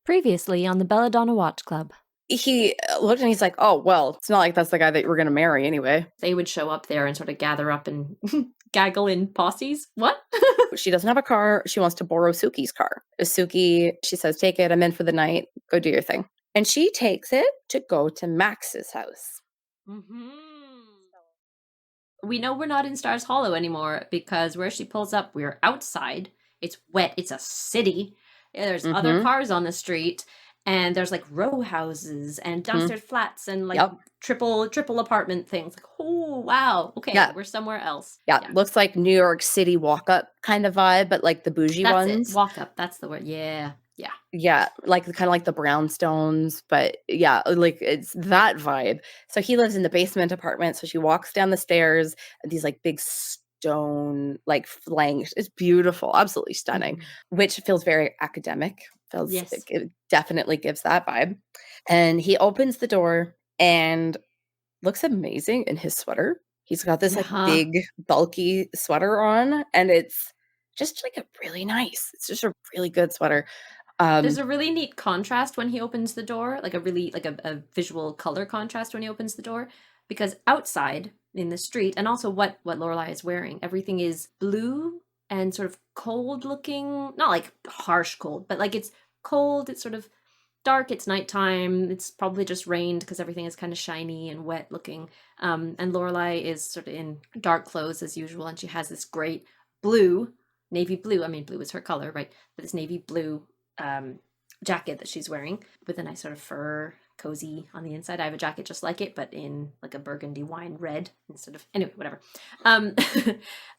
Previously on the Belladonna Watch Club. He looked and he's like, oh, well, it's not like that's the guy that we're going to marry anyway. They would show up there and sort of gather up and gaggle in posses. What? She doesn't have a car. She wants to borrow Suki's car. Suki, she says, take it. I'm in for the night. Go do your thing. And she takes it to go to Max's house. Mm-hmm. We know we're not in Stars Hollow anymore because where she pulls up, we're outside. It's wet. It's a city. There's other cars on the street. And there's like row houses and downstairs flats and like triple apartment things. Like, oh, wow. Okay, we're somewhere else. Yeah, looks like New York City walk-up kind of vibe, but like the bougie ones. It. Walk-up, that's the word. Yeah. Yeah, like kind of like the brownstones, but yeah, like it's that vibe. So he lives in the basement apartment. So she walks down the stairs, and these like big stone like flanked. It's beautiful, absolutely stunning, which feels very academic. It definitely gives that vibe. And he opens the door and looks amazing in his sweater. He's got this like big bulky sweater on, and it's just like a really nice. It's just a really good sweater. There's a really neat contrast when he opens the door, like a really like a visual color contrast when he opens the door, because outside in the street, and also what Lorelai is wearing, everything is blue and sort of cold looking, not like harsh cold, but like it's cold, it's sort of dark, it's nighttime, it's probably just rained because everything is kind of shiny and wet looking. And Lorelai is sort of in dark clothes as usual, and she has this great navy blue, I mean blue is her color, right? But this navy blue jacket that she's wearing with a nice sort of fur cozy on the inside. I have a jacket just like it, but in like a burgundy wine red instead of, anyway, whatever. And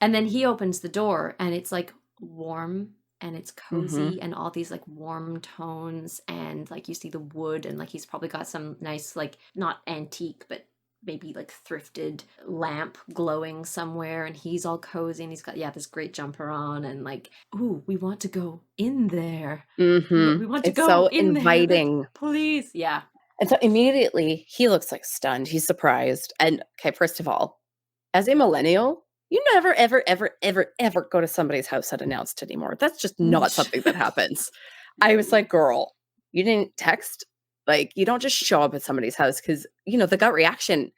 then he opens the door and it's like warm and it's cozy and all these like warm tones, and like you see the wood, and like he's probably got some nice like not antique but maybe like thrifted lamp glowing somewhere, and he's all cozy and he's got this great jumper on, and like, ooh, we want to go in there. We want to go so in inviting there. Please. Yeah. And so immediately he looks like stunned. He's surprised. And okay, first of all, as a millennial, you never, ever, ever, ever, ever go to somebody's house unannounced anymore. That's just not something that happens. I was like, girl, you didn't text? Like, you don't just show up at somebody's house because, you know, the gut reaction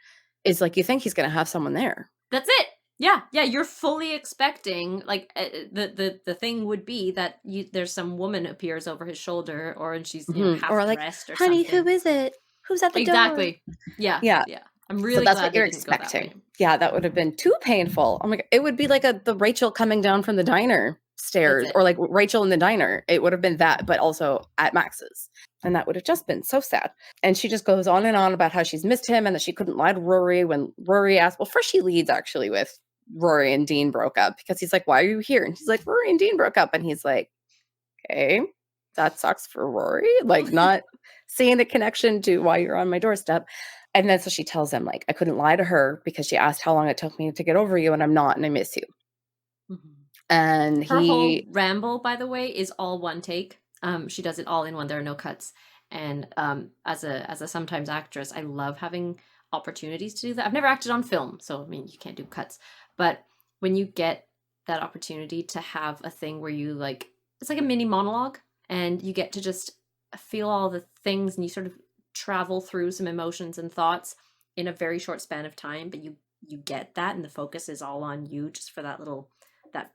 is like, you think he's going to have someone there. That's it. Yeah, you're fully expecting, like, the thing would be that there's some woman appears over his shoulder, or she's half or like, dressed or honey, something. who is it? Who's at the door? Exactly. Yeah. I'm really that's glad what you're expecting. Yeah, that would have been too painful. Oh my God, it would be like the Rachel coming down from the diner stairs, or like Rachel in the diner. It would have been that, but also at Max's. And that would have just been so sad. And she just goes on and on about how she's missed him and that she couldn't lie to Rory when Rory asked. Well, first she leads actually with Rory and Dean broke up, because he's like, why are you here? And she's like, Rory and Dean broke up. And he's like, okay, that sucks for Rory. Like, not seeing the connection to why you're on my doorstep. And then so she tells him, like, I couldn't lie to her because she asked how long it took me to get over you, and I'm not, and I miss you. And her whole ramble, by the way, is all one take. She does it all in one. There are no cuts. And as a sometimes actress, I love having opportunities to do that. I've never acted on film, so I mean, you can't do cuts. But when you get that opportunity to have a thing where you like, it's like a mini monologue, and you get to just feel all the things, and you sort of travel through some emotions and thoughts in a very short span of time, but you get that, and the focus is all on you just for that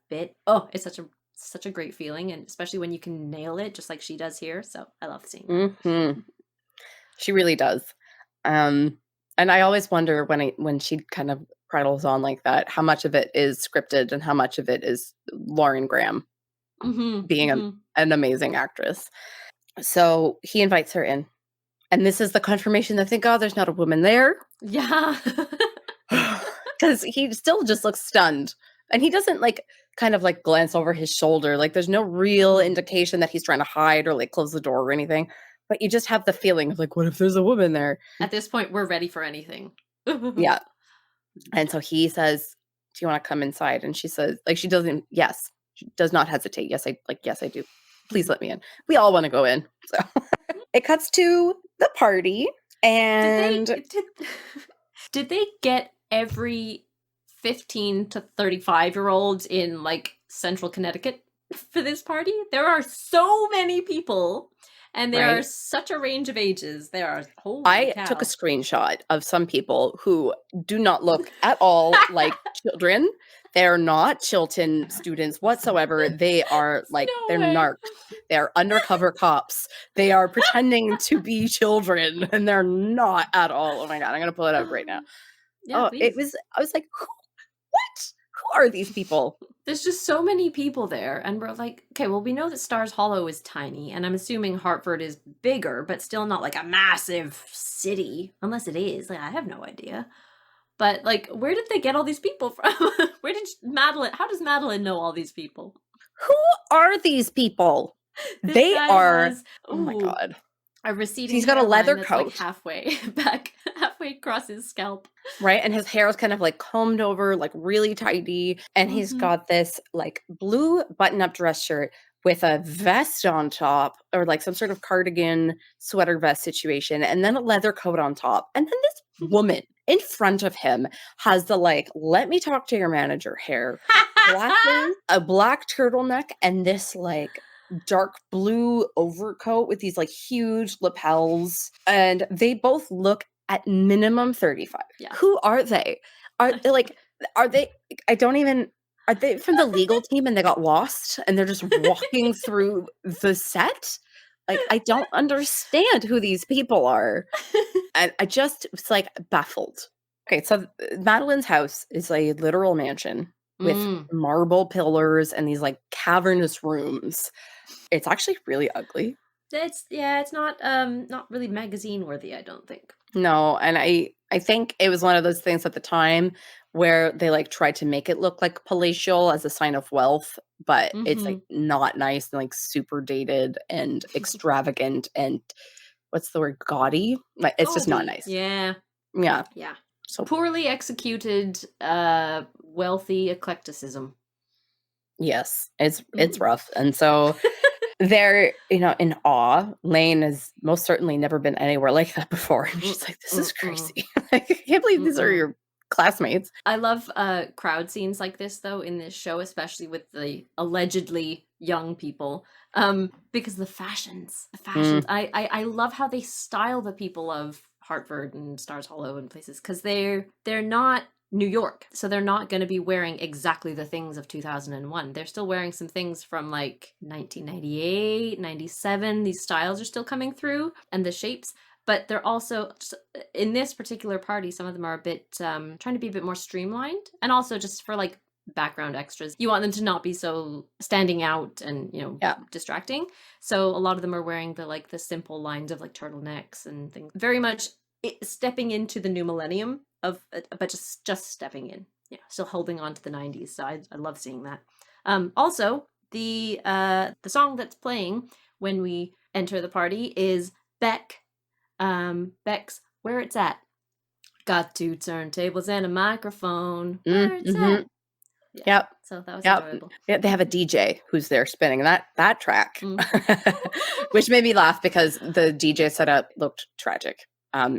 bit. Oh, it's such a great feeling, and especially when you can nail it just like she does here. So I love seeing that. She really does. And I always wonder when she kind of prattles on like that, how much of it is scripted and how much of it is Lauren Graham being an amazing actress. So he invites her in. And this is the confirmation that, thank God there's not a woman there. Yeah. Because he still just looks stunned. And he doesn't like kind of like glance over his shoulder. Like, there's no real indication that he's trying to hide or like close the door or anything. But you just have the feeling of like, what if there's a woman there? At this point, we're ready for anything. Yeah. And so he says, do you want to come inside? And she says, like, she does not hesitate. Yes, I do. Please let me in. We all want to go in. So it cuts to the party. And did they get every 15 to 35-year-olds in like central Connecticut for this party? There are so many people, And there are right? such a range of ages. There are, holy I cow. took a screenshot of some people who do not look at all like children. They're not Chilton students whatsoever. They are like, No they're way. narcs. They're undercover cops. They are pretending to be children, and they're not at all. Oh my God, I'm going to pull it up right now. Yeah, Oh, please. I was like, what? Who are these people? There's just so many people there, and we're like, okay, well, we know that Stars Hollow is tiny, and I'm assuming Hartford is bigger, but still not like a massive city, unless it is. Like, I have no idea. But like, where did they get all these people from? Where did Madeline? How does Madeline know all these people? Who are these people? This They guy are. has, Oh my ooh, God. a receding He's got a hairline leather that's coat. like halfway back, halfway across his scalp. Right, and his hair is kind of like combed over, like really tidy, and he's Mhm. got this like blue button-up dress shirt with a vest on top, or like some sort of cardigan sweater vest situation, and then a leather coat on top. And then this woman in front of him has the like, let me talk to your manager hair, glasses, a black turtleneck, and this like dark blue overcoat with these like huge lapels. And they both look at minimum 35. Yeah. Who are they? Are they like, are they, I don't even, are they from the legal team and they got lost and they're just walking through the set? Like, I don't understand who these people are. And I just was like baffled. Okay, so Madeline's house is a literal mansion with Mm. marble pillars and these like cavernous rooms. It's actually really ugly. It's not really magazine worthy, I don't think. No, and I think it was one of those things at the time where they like tried to make it look like palatial as a sign of wealth, but it's like not nice and like super dated and extravagant and what's the word, gaudy? Like it's just not nice. Yeah. Yeah. Yeah. So Poorly executed wealthy eclecticism. yes, it's rough. And so they're, in awe. Lane has most certainly never been anywhere like that before. And she's like, this is crazy. Like, I can't believe these are your classmates. I love crowd scenes like this, though, in this show, especially with the allegedly young people. Because the fashions. I love how they style the people of Hartford and Stars Hollow and places, because they're not New York, so they're not going to be wearing exactly the things of 2001. They're still wearing some things from like 1998, 97. These styles are still coming through, and the shapes, but they're also, in this particular party, some of them are a bit trying to be a bit more streamlined, and also just for like background extras, you want them to not be so standing out and distracting. So a lot of them are wearing the simple lines of like turtlenecks and things, very much stepping into the new millennium of, but just stepping in, still holding on to the 90s. So I love seeing that. Also, the song that's playing when we enter the party is Beck's Where It's At. Got 2 turntables and a microphone. Where it's at. Yeah. Yep. So that was enjoyable. Yeah, they have a DJ who's there spinning that track, which made me laugh because the DJ setup looked tragic.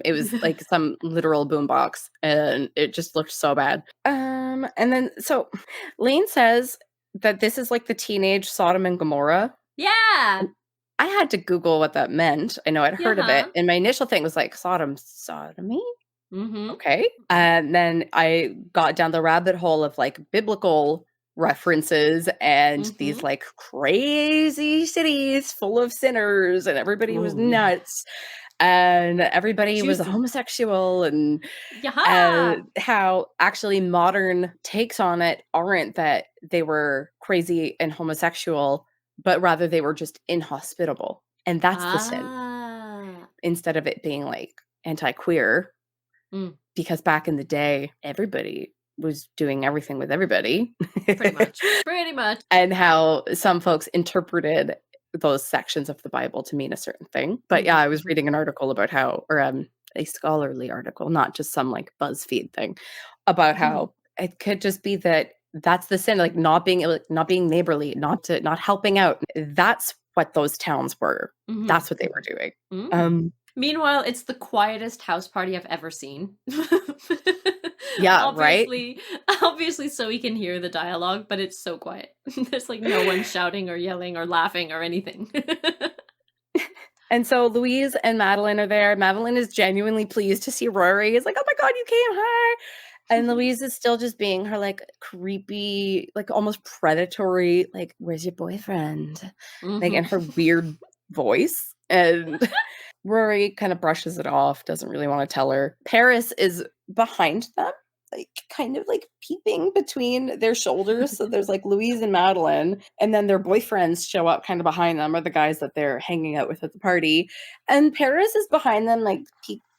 It was like some literal boombox, and it just looked so bad. And then so Lane says that this is like the teenage Sodom and Gomorrah. Yeah. I had to Google what that meant. I know I'd heard of it, and my initial thing was like sodomy. Okay. And then I got down the rabbit hole of like biblical references and these like crazy cities full of sinners, and everybody was nuts. And everybody was a homosexual, and how actually modern takes on it aren't that they were crazy and homosexual, but rather they were just inhospitable. And that's the sin. Instead of it being like anti-queer. Because back in the day, everybody was doing everything with everybody. Pretty much. And how some interpreted those sections of the Bible to mean a certain thing. But yeah, I was reading an article about how, or a scholarly article, not just some like BuzzFeed thing, about how it could just be that that's the sin, like not being neighborly, not helping out. That's what those towns were. That's what they were doing. Meanwhile, it's the quietest house party I've ever seen. Yeah, obviously so we can hear the dialogue, but it's so quiet. There's like no one shouting or yelling or laughing or anything. And so Louise and Madeline are there. Madeline is genuinely pleased to see Rory. He's like, oh my God, you came. Hi. And Louise is still just being her like creepy, like almost predatory, like, where's your boyfriend? Like in her weird voice. And Rory kind of brushes it off, doesn't really want to tell her. Paris is behind them, like kind of like peeping between their shoulders. So there's like Louise and Madeline, and then their boyfriends show up kind of behind them, or the guys that they're hanging out with at the party. And Paris is behind them, like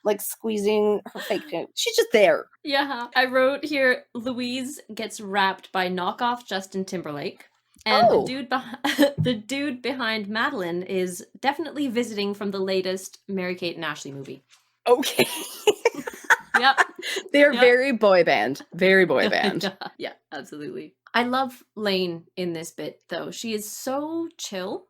like squeezing her fake tooth. She's just there. Yeah. I wrote here, Louise gets wrapped by knockoff Justin Timberlake. And Oh. the dude behind Madeline is definitely visiting from the latest Mary-Kate and Ashley movie. Okay. Yep. They're very boy band. Very boy band. Yeah, absolutely. I love Lane in this bit, though. She is so chill.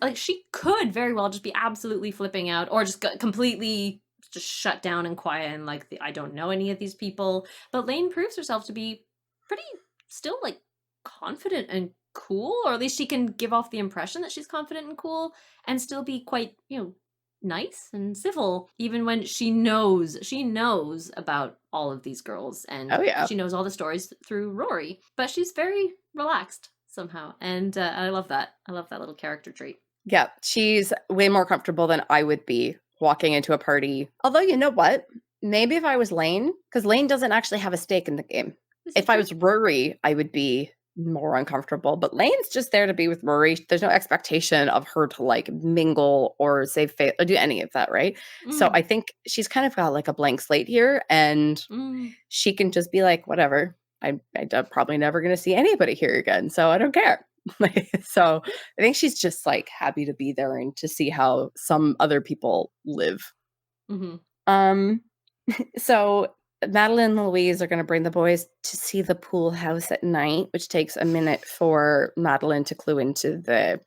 Like, she could very well just be absolutely flipping out, or just completely just shut down and quiet and like, I don't know any of these people. But Lane proves herself to be pretty still like confident and cool, or at least she can give off the impression that she's confident and cool and still be quite, nice and civil, even when she knows about all of these girls, and she knows all the stories through Rory, but she's very relaxed somehow, and I love that little character trait. Yeah, she's way more comfortable than I would be walking into a party. Although, you know what? Maybe if I was Lane, because Lane doesn't actually have a stake in the game. If I was Rory, I would be more uncomfortable, but Lane's just there to be with Rory. There's no expectation of her to like mingle or save face or do any of that, right? So I think she's kind of got like a blank slate here, and she can just be like, whatever, I'm probably never going to see anybody here again, so I don't care. So I think she's just like happy to be there and to see how some other people live. So Madeline and Louise are going to bring the boys to see the pool house at night, which takes a minute for Madeline to clue into the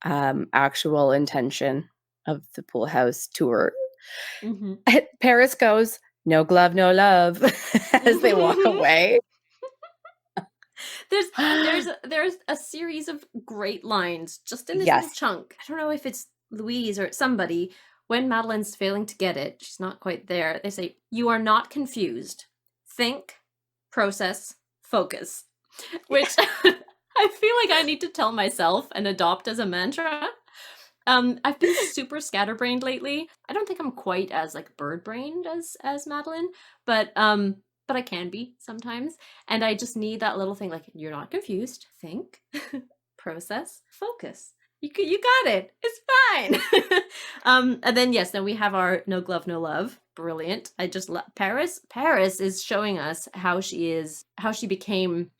actual intention of the pool house tour. Paris goes, "No glove, no love," as they walk away. There's a series of great lines just in this little chunk. I don't know if it's Louise or somebody. When Madeline's failing to get it, she's not quite there, they say, "You are not confused. Think, process, focus." Which I feel like I need to tell myself and adopt as a mantra. I've been super scatterbrained lately. I don't think I'm quite as like bird-brained as Madeline, but I can be sometimes. And I just need that little thing like, you're not confused. Think, process, focus. You got it. It's fine. And then then we have our no glove, no love. Brilliant. I just love Paris. Paris is showing us how she became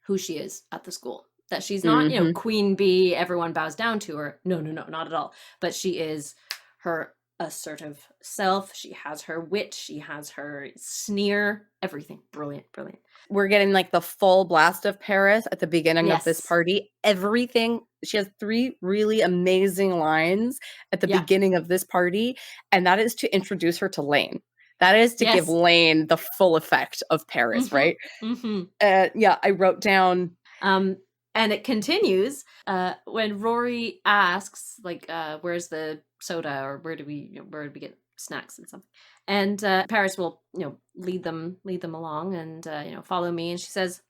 who she is at the school. That she's not, queen bee, everyone bows down to her. No, not at all. But she is her assertive self. She has her wit. She has her sneer. Everything. Brilliant. We're getting like the full blast of Paris at the beginning of this party. Everything. She has 3 really amazing lines at the beginning of this party, and that is to introduce her to Lane. That is to give Lane the full effect of Paris, right? I wrote down. And it continues when Rory asks, like, where's the soda, or where do we get snacks and something? And Paris will, lead them along and, follow me. And she says,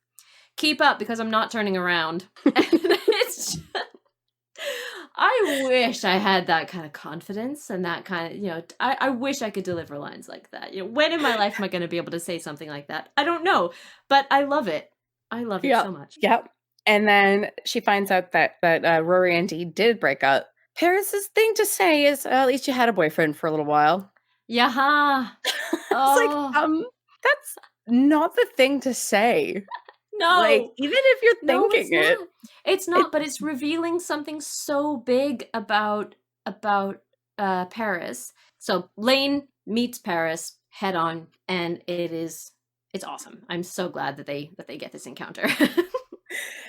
"Keep up, because I'm not turning around." And it's just, I wish I had that kind of confidence and that kind of, I wish I could deliver lines like that. When in my life am I going to be able to say something like that? I don't know, but I love it. I love it so much. Yep. And then she finds out that Rory and Dee did break up. Paris's thing to say is, at least you had a boyfriend for a little while. Yeah. It's like, that's not the thing to say. No. Like, even if you're thinking it. It's not, but it's revealing something so big about Paris. So Lane meets Paris head on, and it's awesome. I'm so glad that they get this encounter.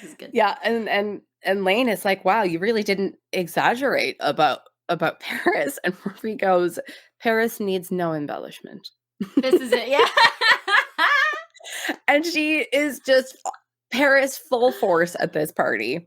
This is good. Yeah, and Lane is like, "Wow, you really didn't exaggerate about Paris." And Rory goes, "Paris needs no embellishment." This is it, yeah. And she is just Paris full force at this party.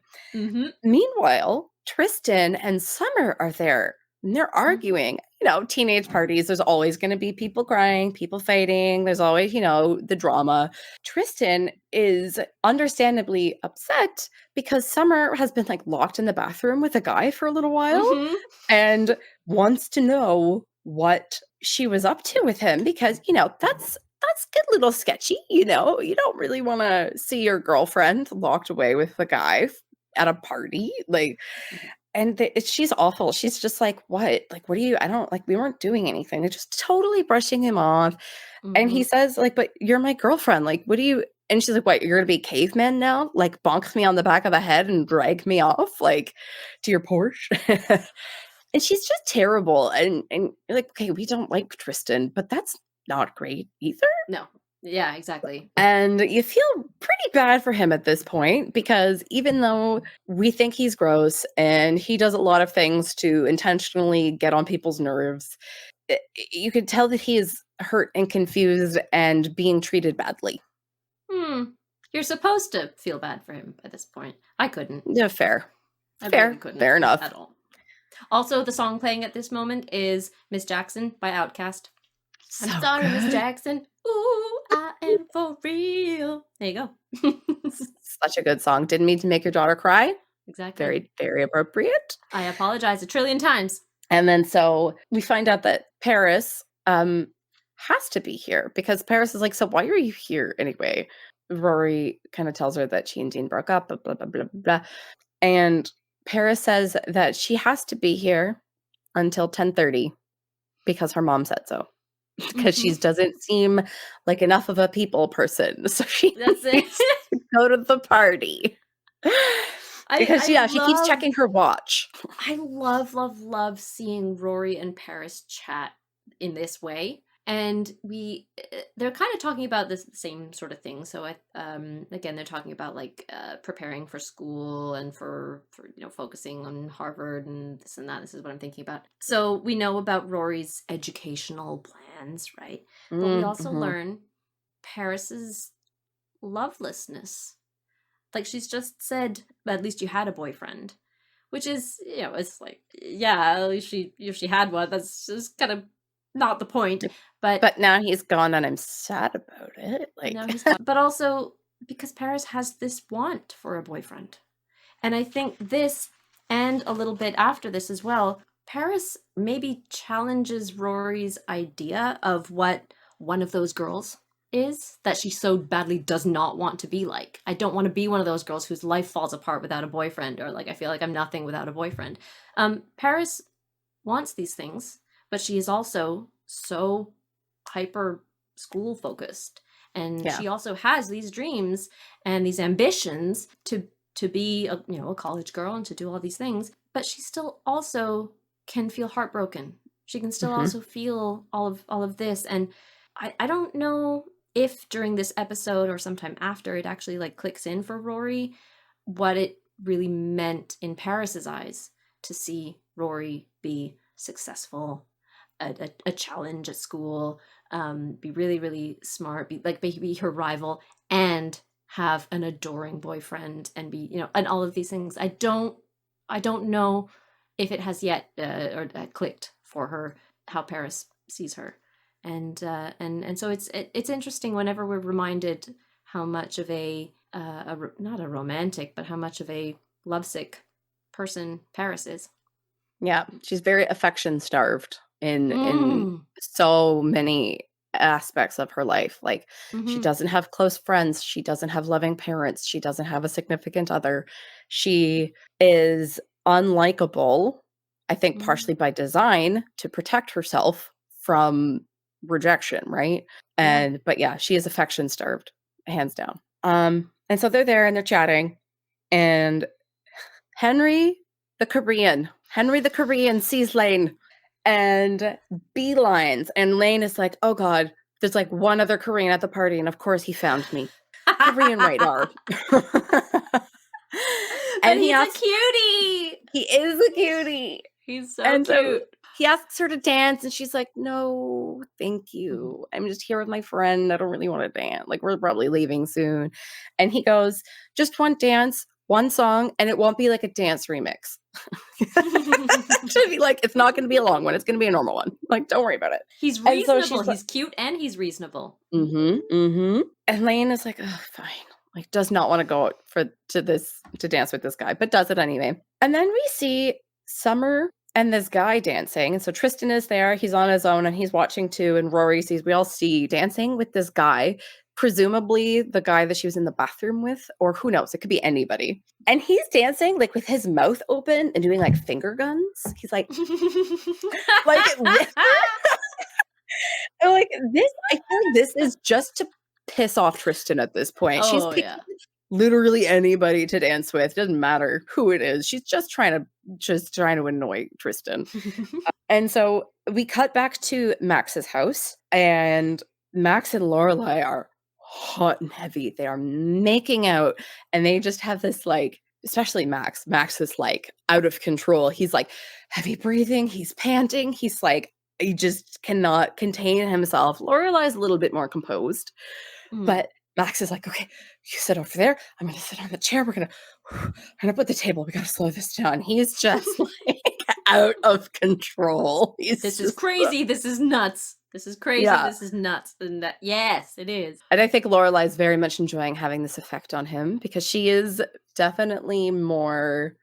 Meanwhile, Tristan and Summer are there. And they're arguing. Teenage parties, there's always going to be people crying, people fighting. There's always, the drama. Tristan is understandably upset because Summer has been like locked in the bathroom with a guy for a little while and wants to know what she was up to with him because, that's a little sketchy, You don't really want to see your girlfriend locked away with a guy at a party. Like, and she's awful. She's just like, what? Like, what do you, I don't, like, we weren't doing anything. They're just totally brushing him off. And he says, like, but you're my girlfriend. Like, what do you, and she's like, what, you're going to be caveman now? Like, bonk me on the back of the head and drag me off, like, to your Porsche? And she's just terrible. And you're like, okay, we don't like Tristan, but that's not great either. No. Yeah, exactly. And you feel pretty bad for him at this point because even though we think he's gross and he does a lot of things to intentionally get on people's nerves, you can tell that he is hurt and confused and being treated badly. You're supposed to feel bad for him at this point. I couldn't. Yeah, fair. I fair. Really couldn't fair enough. At all. Also, the song playing at this moment is Miss Jackson by Outkast. So I'm sorry, good. Miss Jackson. Ooh, I am for real. There you go. Such a good song. Didn't mean to make your daughter cry. Exactly. Very, very appropriate. I apologize 1 trillion times. And then so we find out that Paris has to be here because Paris is like, so why are you here anyway? Rory kind of tells her that she and Dean broke up, blah, blah, blah, blah, blah. And Paris says that she has to be here until 10:30 because her mom said so. Because she doesn't seem like enough of a people person. So she That's it. to go to the party. Because she keeps checking her watch. I love, love, love seeing Rory and Paris chat in this way. And they're kind of talking about the same sort of thing. So again, they're talking about like preparing for school and for focusing on Harvard and this and that. This is what I'm thinking about. So we know about Rory's educational plans, right? But we also learn Paris's lovelessness. Like she's just said, at least you had a boyfriend, which is it's like at least she had one. That's just kind of not the point. But now he's gone and I'm sad about it. Like now he's gone. But also because Paris has this want for a boyfriend. And I think this, and a little bit after this as well, Paris maybe challenges Rory's idea of what one of those girls is that she so badly does not want to be like. I don't want to be one of those girls whose life falls apart without a boyfriend, or like I feel like I'm nothing without a boyfriend. Paris wants these things, but she is also so hyper school focused, and she also has these dreams and these ambitions to be a college girl and to do all these things, but she still also can feel heartbroken. She can still also feel all of this, and I don't know if during this episode or sometime after it actually like clicks in for Rory what it really meant in Paris's eyes to see Rory be successful, a challenge at school, be really, really smart, be her rival, and have an adoring boyfriend, and be and all of these things. I don't know if it has yet or clicked for her how Paris sees her, and so it's interesting whenever we're reminded how much of a not a romantic, but how much of a lovesick person Paris is. Yeah, she's very affection starved in so many aspects of her life. Like she doesn't have close friends, she doesn't have loving parents, she doesn't have a significant other. She is unlikable, I think partially by design to protect herself from rejection, right? But she is affection starved, hands down. And so they're there and they're chatting, and Henry the Korean sees Lane and beelines, and Lane is like, oh god, there's like one other Korean at the party, and of course he found me. Korean radar. And he's a cutie. He is a cutie. He's so cute. So he asks her to dance, and she's like, no, thank you. I'm just here with my friend. I don't really want to dance. Like, we're probably leaving soon. And he goes, just one dance, one song, and it won't be like a dance remix. Should be like, it's not going to be a long one. It's going to be a normal one. Like, don't worry about it. He's And so reasonable. she's like, He's cute and he's reasonable. And Lane is like, oh, fine. Like, does not want to go out to dance with this guy, but does it anyway. And then we see Summer and this guy dancing. And so Tristan is there. He's on his own and he's watching too. And Rory sees, we all see dancing with this guy, presumably the guy that she was in the bathroom with, or who knows, it could be anybody. And he's dancing like with his mouth open and doing like finger guns. He's like, like this, like this. I feel like this is just to piss off Tristan at this point. She's picking literally anybody to dance with. Doesn't matter who it is. She's just trying to annoy Tristan. And so we cut back to Max's house, and Max and Lorelai are hot and heavy. They are making out, and they just have this like, especially Max. Max is like out of control. He's like heavy breathing. He's panting. He's like, he just cannot contain himself. Lorelai's a little bit more composed, but Max is like, okay, you sit over there. I'm going to sit on the chair. We're going to put the table. We got to slow this down. He's just like out of control. This is crazy. This is nuts. This is crazy. Yeah. This is nuts. And that, yes, it is. And I think Lorelai is very much enjoying having this effect on him because she is definitely more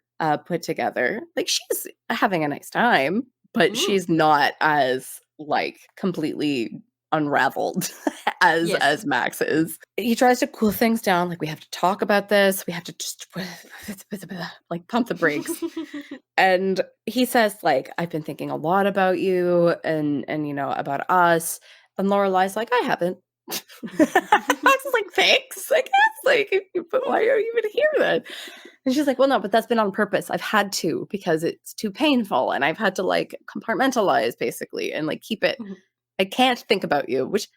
put together. Like, she's having a nice time, but she's not as like completely unraveled as Max is. He tries to cool things down, like, we have to talk about this, we have to just like pump the brakes. And he says, like, I've been thinking a lot about you and you know, about us. And Lorelai's like, I haven't. Max is like, thanks, I guess, like, but why are you even here then? And she's like, well, no, but that's been on purpose. I've had to, because it's too painful and I've had to like compartmentalize basically and like keep it. I can't think about you, which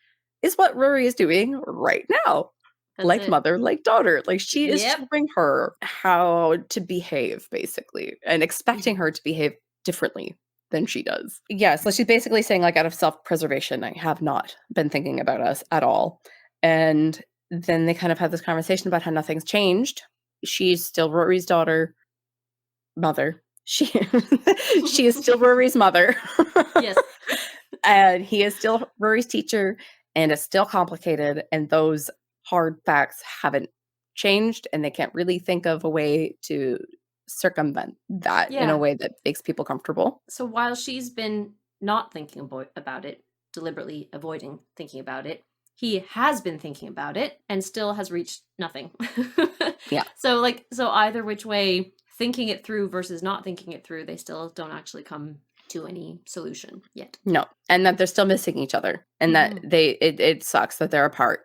is what Rory is doing right now. That's like it. Mother, like daughter. Like, she is showing her how to behave, basically, and expecting her to behave differently than she does. Yeah, so she's basically saying, like, out of self-preservation, I have not been thinking about us at all. And then they kind of have this conversation about how nothing's changed. She's still Rory's mother. She is still Rory's mother. Yes. And he is still Rory's teacher, and it's still complicated, and those hard facts haven't changed, and they can't really think of a way to circumvent that in a way that makes people comfortable. So while she's been not thinking about it, deliberately avoiding thinking about it, he has been thinking about it and still has reached nothing. Yeah. So either which way, thinking it through versus not thinking it through, they still don't actually come to any solution yet. No. And that they're still missing each other, and that it sucks that they're apart,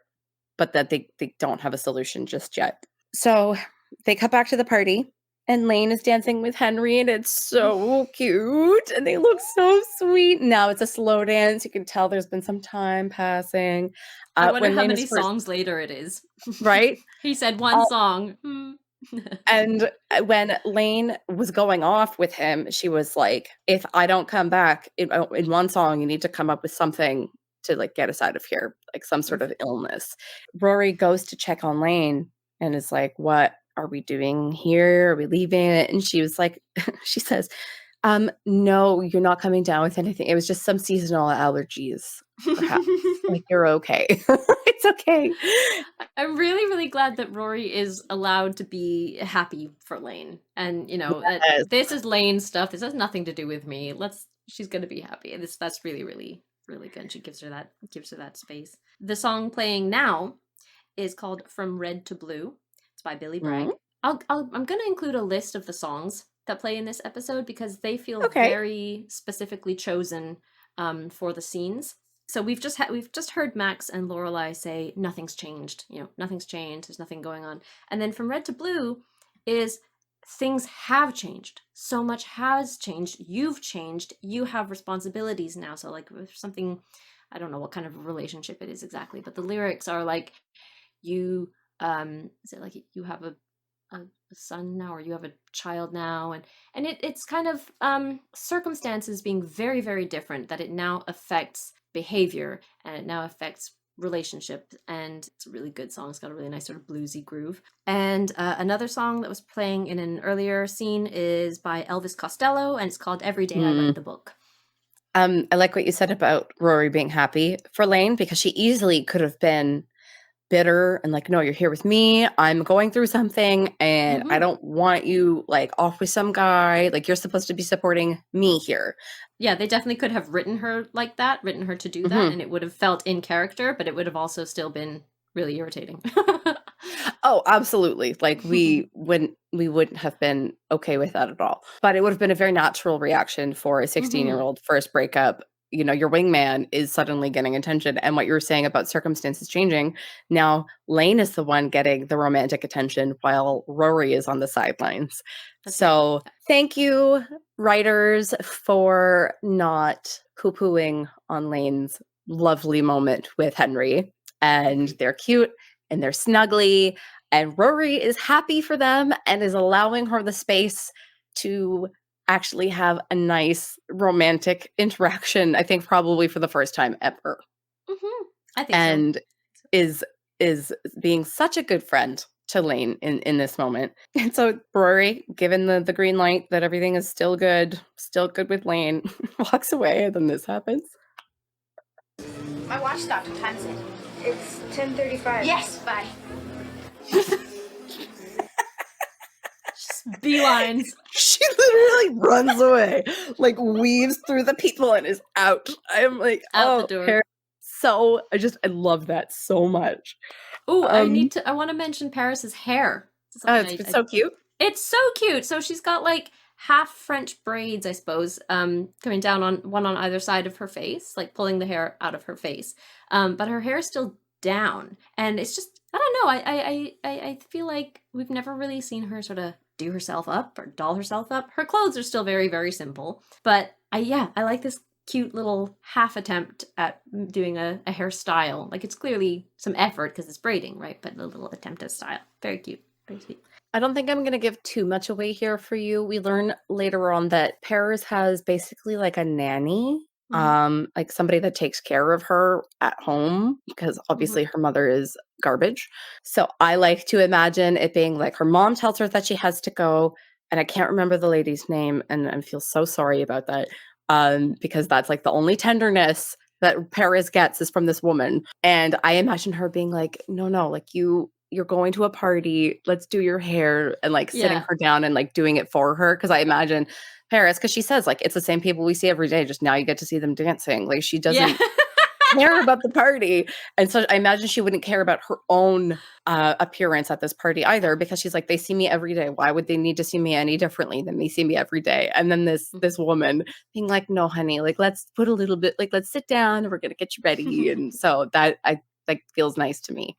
but that they don't have a solution just yet. So they cut back to the party, and Lane is dancing with Henry, and it's so cute, and they look so sweet. Now it's a slow dance. You can tell there's been some time passing. I wonder how many songs later it is. Right? He said one song. And when Lane was going off with him, she was like, if I don't come back in one song, you need to come up with something to like get us out of here, like some sort of illness. Rory goes to check on Lane and is like, what are we doing here? Are we leaving it? And she was like, she says, no, you're not coming down with anything. It was just some seasonal allergies, perhaps. Like, you're okay. It's okay. I'm really, really glad that Rory is allowed to be happy for Lane. And, you know, this is Lane's stuff. This has nothing to do with me. She's going to be happy. That's really, really, really good. She gives her that space. The song playing now is called From Red to Blue. It's by Billy Bragg. I'm going to include a list of the songs that play in this episode because they feel very specifically chosen for the scenes. So we've just heard Max and Lorelai say nothing's changed. You know, nothing's changed. There's nothing going on. And then From Red to Blue is things have changed. So much has changed. You've changed. You have responsibilities now. So like something, I don't know what kind of relationship it is exactly, but the lyrics are like, you is it like you have a son now, or you have a child now, and it's kind of circumstances being very, very different, that it now affects behavior and it now affects relationship, and it's a really good song. It's got a really nice sort of bluesy groove. And another song that was playing in an earlier scene is by Elvis Costello, and it's called Every Day I Write the Book. I like what you said about Rory being happy for Lane, because she easily could have been bitter and like, no, you're here with me. I'm going through something and I don't want you like off with some guy. Like, you're supposed to be supporting me here. Yeah, they definitely could have written her like that, written her to do that, and it would have felt in character, but it would have also still been really irritating. Oh, absolutely. Like, we wouldn't have been okay with that at all. But it would have been a very natural reaction for a 16-year-old first breakup. You know, your wingman is suddenly getting attention, and what you were saying about circumstances changing, now Lane is the one getting the romantic attention while Rory is on the sidelines. So thank you, writers, for not poo-pooing on Lane's lovely moment with Henry. And they're cute and they're snuggly, and Rory is happy for them and is allowing her the space to actually have a nice romantic interaction, I think probably for the first time ever. I think and is being such a good friend to Lane in this moment. And so Rory, given the green light that everything is still good with Lane, walks away, and then this happens. My watch stopped. What time is it? It's 10:35. Yes, bye. Beelines. She literally runs away, like weaves through the people and is out. I'm like, out the door. Paris. So I love that so much. Oh, I want to mention Paris's hair. It's so cute. It's so cute. So she's got like half French braids, I suppose, coming down on one on either side of her face, like pulling the hair out of her face. But her hair is still down, and it's just, I don't know. I feel like we've never really seen her sort of do herself up or doll herself up. Her clothes are still very, very simple, but I like this cute little half attempt at doing a hairstyle. Like, it's clearly some effort because it's braiding, right? But a little attempt at style. Very cute. Very sweet. I don't think I'm going to give too much away here for you. We learn later on that Paris has basically like a nanny, like somebody that takes care of her at home, because obviously her mother is garbage. So I like to imagine it being like her mom tells her that she has to go, and I can't remember the lady's name, and I feel so sorry about that, because that's like the only tenderness that Paris gets is from this woman. And I imagine her being like, no, like you're going to a party, let's do your hair, and like sitting her down and like doing it for her. Because I imagine Paris, because she says like it's the same people we see every day, just now you get to see them dancing. Like, she doesn't care about the party. And so I imagine she wouldn't care about her own appearance at this party either, because she's like, they see me every day. Why would they need to see me any differently than they see me every day? And then this woman being like, no, honey, like let's put a little bit, like let's sit down and we're gonna get you ready. And so that I like feels nice to me.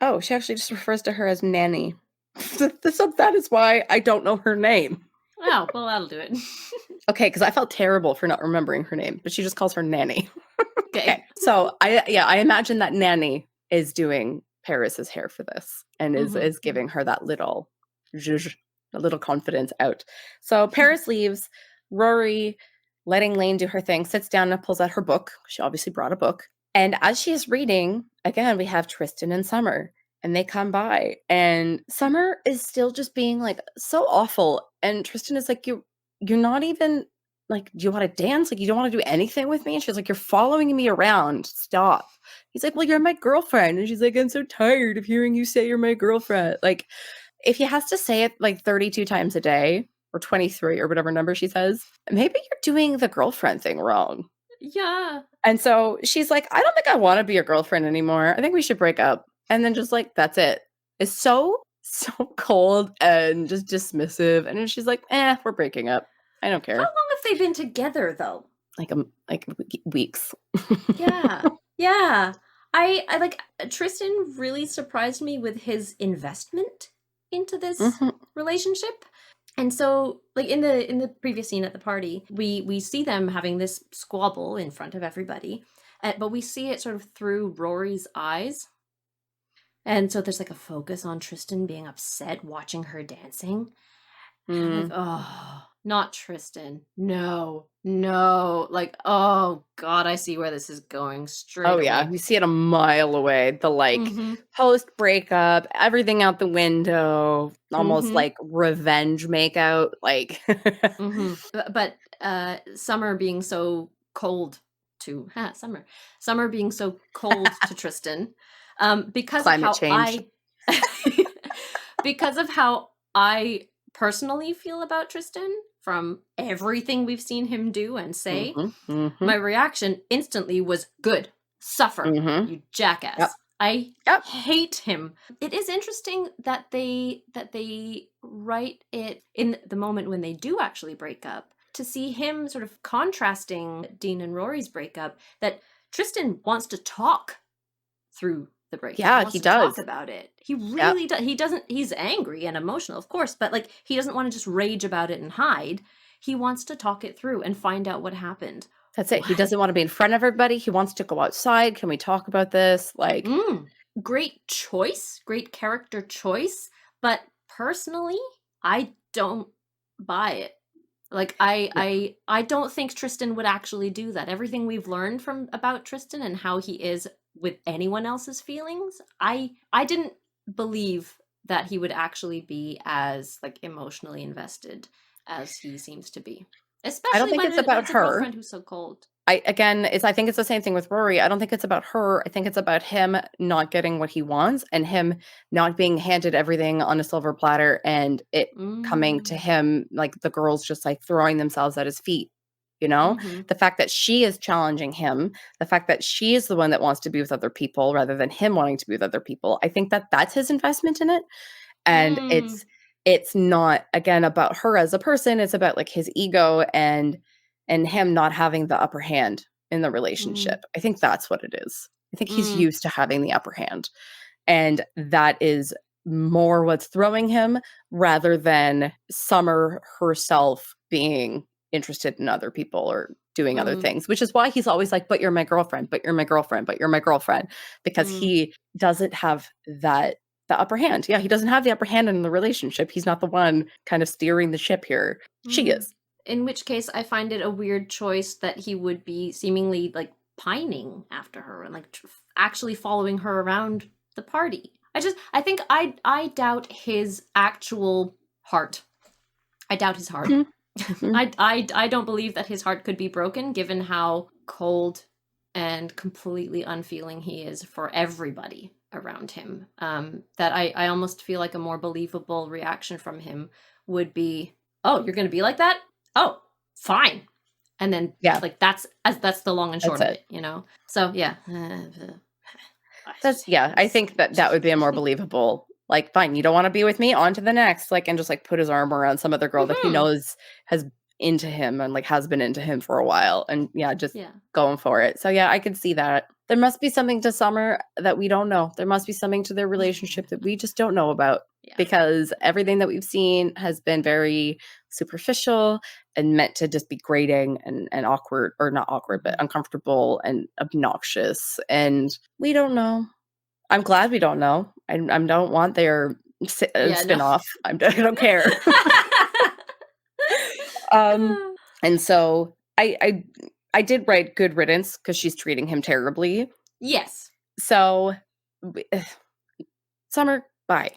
Oh, she actually just refers to her as Nanny. So that is why I don't know her name. Oh, well, that'll do it. Okay, because I felt terrible for not remembering her name, but she just calls her Nanny. Okay. So I imagine that Nanny is doing Paris's hair for this and is giving her that little confidence out. So Paris leaves. Rory, letting Lane do her thing, sits down and pulls out her book. She obviously brought a book. And as she is reading, again, we have Tristan and Summer, and they come by, and Summer is still just being like so awful. And Tristan is like, you're not even like, do you want to dance? Like, you don't want to do anything with me? And she's like, you're following me around. Stop. He's like, well, you're my girlfriend. And she's like, I'm so tired of hearing you say you're my girlfriend. Like, if he has to say it like 32 times a day or 23 or whatever number she says, maybe you're doing the girlfriend thing wrong. Yeah. And so she's like, I don't think I want to be your girlfriend anymore. I think we should break up. And then just like, that's it. It's so cold and just dismissive. And then she's like, we're breaking up. I don't care. How long have they been together though? Like weeks. Yeah. Yeah. I like, Tristan really surprised me with his investment into this relationship. And so, like, in the previous scene at the party, we see them having this squabble in front of everybody, but we see it sort of through Rory's eyes. And so there's like a focus on Tristan being upset watching her dancing. And I'm like, oh, Not Tristan. No. Like, oh god, I see where this is going straight Oh away. yeah, you see it a mile away. The like post breakup, everything out the window, almost like revenge makeout. Like, But Summer being so cold to Summer being so cold to Tristan, because climate of how change. because of how I personally feel about Tristan from everything we've seen him do and say, my reaction instantly was good. Suffer, you jackass. Yep. I hate him. It is interesting that they write it in the moment when they do actually break up, to see him sort of contrasting Dean and Rory's breakup, that Tristan wants to talk through the breakup. Yeah, he does. Talk about it. He really does. He doesn't. He's angry and emotional, of course, but like he doesn't want to just rage about it and hide. He wants to talk it through and find out what happened. That's it. He doesn't want to be in front of everybody. He wants to go outside. Can we talk about this? Like, great choice, great character choice. But personally, I don't buy it. Like, I don't think Tristan would actually do that. Everything we've learned about Tristan and how he is with anyone else's feelings, I didn't believe that he would actually be as like emotionally invested as he seems to be. Especially I don't think it's about a her. girlfriend who's so cold. I think it's the same thing with Rory. I don't think it's about her. I think it's about him not getting what he wants and him not being handed everything on a silver platter and it coming to him, like the girls just like throwing themselves at his feet. You know, the fact that she is challenging him, the fact that she is the one that wants to be with other people rather than him wanting to be with other people. I think that that's his investment in it. And it's not, again, about her as a person. It's about like his ego and him not having the upper hand in the relationship. I think that's what it is. I think he's used to having the upper hand. And that is more what's throwing him rather than Summer herself being interested in other people or doing other things, which is why he's always like, but you're my girlfriend, but you're my girlfriend, but you're my girlfriend, because he doesn't have the upper hand. Yeah, he doesn't have the upper hand in the relationship. He's not the one kind of steering the ship here. She is. In which case, I find it a weird choice that he would be seemingly like pining after her and like actually following her around the party. I think I doubt his actual heart. I doubt his heart. I don't believe that his heart could be broken given how cold and completely unfeeling he is for everybody around him. That I almost feel like a more believable reaction from him would be, oh, you're going to be like that? Oh, fine. And then like that's the long and short of it, you know? So yeah. I think that would be a more believable, like, fine, you don't want to be with me, on to the next, like, and just like put his arm around some other girl that he knows has into him and like has been into him for a while and going for it. So yeah, I could see that. There must be something to Summer that we don't know. There must be something to their relationship that we just don't know about because everything that we've seen has been very superficial and meant to just be grating and awkward, or not awkward, but uncomfortable and obnoxious. And we don't know. I'm glad we don't know. I don't want their spin-off. I don't care. And so I did write good riddance because she's treating him terribly. Yes. So Summer, bye.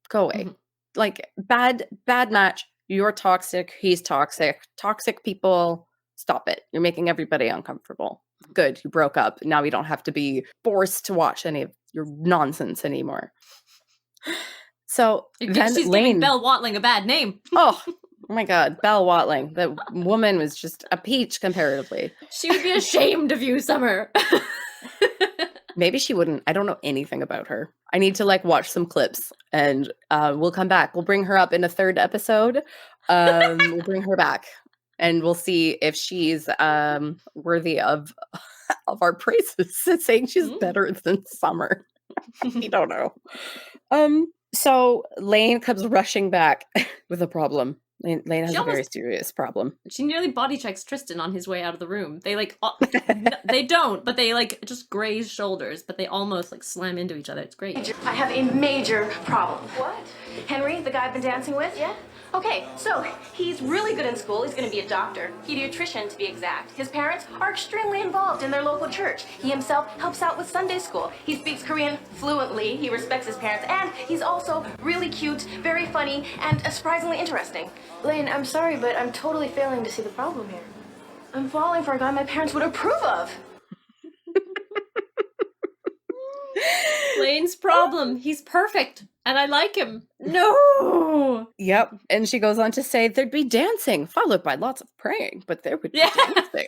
Go away. Like bad match. You're toxic. He's toxic. Toxic people. Stop it. You're making everybody uncomfortable. Good. You broke up. Now we don't have to be forced to watch any of your nonsense anymore. So then she's Lane, giving Belle Watling a bad name. Oh my God, Belle Watling. The woman was just a peach comparatively. She would be ashamed of you, Summer. Maybe she wouldn't. I don't know anything about her. I need to like watch some clips and we'll come back. We'll bring her up in a third episode. We'll bring her back and we'll see if she's worthy of our praises, saying she's better than Summer. We don't know. So Lane comes rushing back with a problem. Lane has a very serious problem. She nearly body checks Tristan on his way out of the room. They like, they don't, but they like just graze shoulders, but they almost like slam into each other. It's great. I have a major problem. What? Henry, the guy I've been dancing with? Yeah? Okay, so he's really good in school. He's going to be a doctor, pediatrician to be exact. His parents are extremely involved in their local church. He himself helps out with Sunday school. He speaks Korean fluently. He respects his parents, and he's also really cute, very funny, and surprisingly interesting. Lane, I'm sorry, but I'm totally failing to see the problem here. I'm falling for a guy my parents would approve of. Lane's problem. He's perfect, and I like him. No. Yep. And she goes on to say there'd be dancing, followed by lots of praying, but there would be dancing.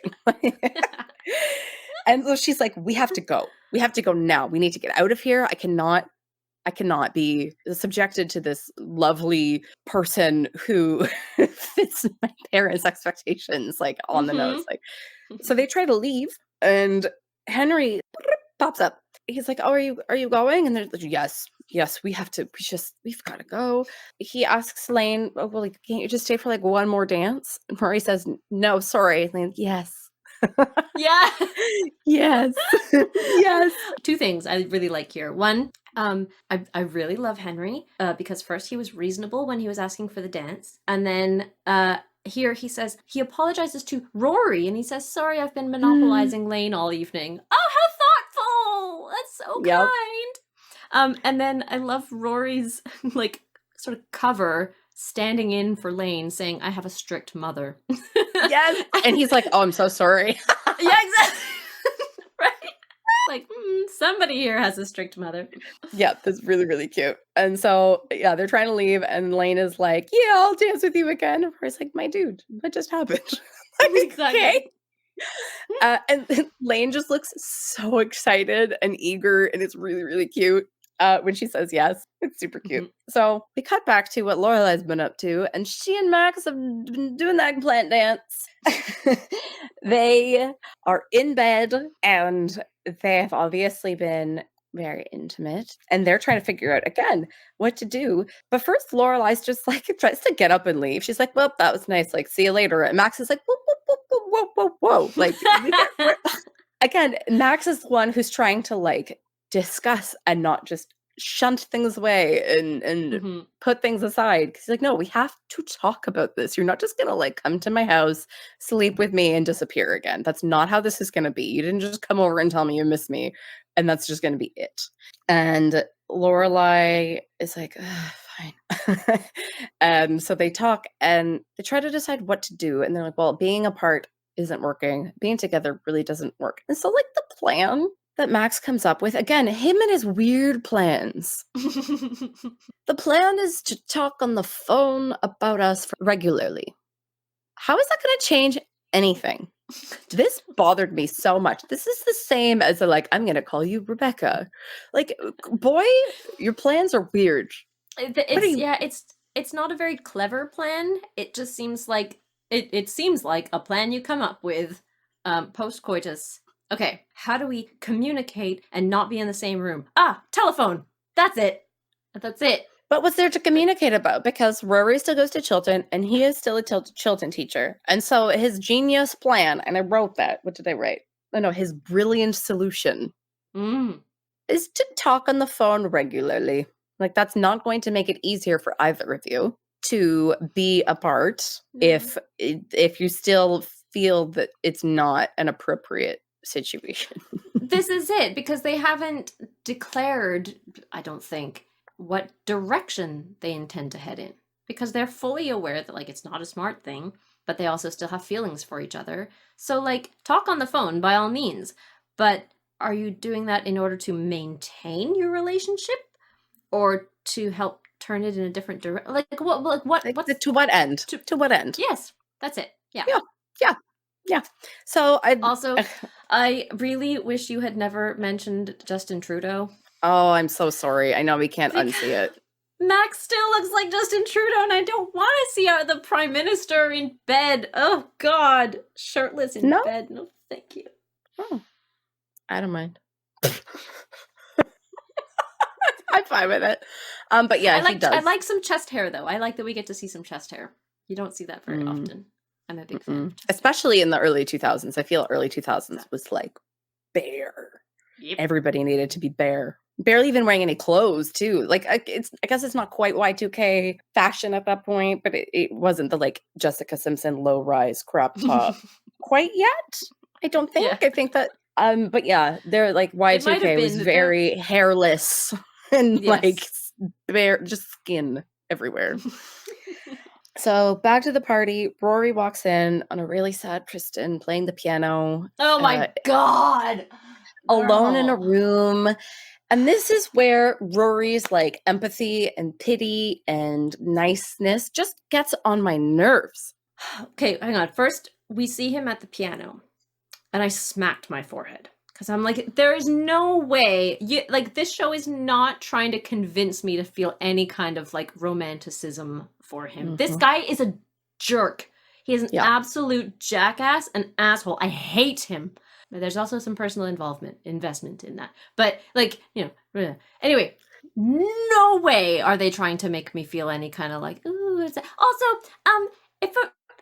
And so she's like, we have to go. We have to go now. We need to get out of here. I cannot be subjected to this lovely person who fits my parents' expectations, like on the nose. Like, so they try to leave, and Henry pops up. He's like, "Oh, are you going?" And they're like, "Yes, we've got to go." He asks Lane, "Oh, well, like, can't you just stay for like one more dance?" And Rory says, "No, sorry." Lane, "Yes." Yeah. Yes. Yes. Two things I really like here. One, I really love Henry because first he was reasonable when he was asking for the dance, and then here he says he apologizes to Rory and he says, "Sorry, I've been monopolizing Lane all evening." Oh, how thoughtful! That's so kind. And then I love Rory's like sort of cover standing in for Lane, saying, "I have a strict mother." Yes. And he's like, "Oh, I'm so sorry." Yeah, exactly. Right? Like, somebody here has a strict mother. Yeah, that's really, really cute. And so, yeah, they're trying to leave, and Lane is like, "Yeah, I'll dance with you again." And Rory's like, "My dude, what just happened?" Like, Exactly. okay. And Lane just looks so excited and eager, and it's really, really cute. When she says yes, it's super cute. So we cut back to what Lorelai's been up to, and she and Max have been doing the eggplant dance. They are in bed, and they have obviously been very intimate, and they're trying to figure out again what to do. But first, Lorelai's just like tries to get up and leave. She's like, "Well, that was nice. Like, see you later." And Max is like, "Whoa, whoa, whoa, whoa, whoa, whoa!" Like, again, Max is the one who's trying to like discuss and not just shunt things away and put things aside. Because like, no, we have to talk about this. You're not just gonna like come to my house, sleep with me, and disappear again. That's not how this is gonna be. You didn't just come over and tell me you miss me, and that's just gonna be it. And Lorelai is like, fine. So they talk and they try to decide what to do, and they're like, well, being apart isn't working. Being together really doesn't work. And so like the plan that Max comes up with, again, him and his weird plans. The plan is to talk on the phone about us regularly. How is that going to change anything? This bothered me so much. This is the same as like, I'm going to call you Rebecca. Like, boy, your plans are weird. It's not a very clever plan. It just seems like it seems like a plan you come up with post coitus. Okay, how do we communicate and not be in the same room? Telephone. That's it. That's it. But what's there to communicate about? Because Rory still goes to Chilton, and he is still a Chilton teacher. And so his genius plan, and I wrote that. What did I write? Oh, no, his brilliant solution is to talk on the phone regularly. Like, that's not going to make it easier for either of you to be apart if you still feel that it's not an appropriate situation. This is it, because they haven't declared, I don't think, what direction they intend to head in, because they're fully aware that like it's not a smart thing, but they also still have feelings for each other. So like, talk on the phone by all means, but are you doing that in order to maintain your relationship or to help turn it in a different direction? Like what to what end? To what end? Yes, that's it. Yeah. So I really wish you had never mentioned Justin Trudeau. Oh, I'm so sorry. I know we can't unsee it. Max still looks like Justin Trudeau, and I don't want to see the Prime Minister in bed. Oh, God. Shirtless in bed. No, thank you. Oh, I don't mind. I'm fine with it. But yeah, he does. I like some chest hair, though. I like that we get to see some chest hair. You don't see that very often. I'm a big fan. Especially in the early 2000s. I feel early 2000s was like bare. Yep. Everybody needed to be bare. Barely even wearing any clothes too. Like I guess it's not quite Y2K fashion at that point, but it wasn't the like Jessica Simpson low rise crop top quite yet. I don't think. Yeah. I think that but yeah, they're like It might have Y2K was been very hairless and Yes. like bare just skin everywhere. So back to the party, Rory walks in on a really sad Tristan playing the piano. Oh my god. Alone in a Girl. room. And this is where Rory's like empathy and pity and niceness just gets on my nerves. Okay, hang on. First, we see him at the piano, and I smacked my forehead because I'm like, there is no way. Like, this show is not trying to convince me to feel any kind of like romanticism for him. This guy is a jerk. He is an absolute jackass, an asshole. I hate him. But there's also some personal investment in that. But like, anyway, no way are they trying to make me feel any kind of like, ooh. Also, if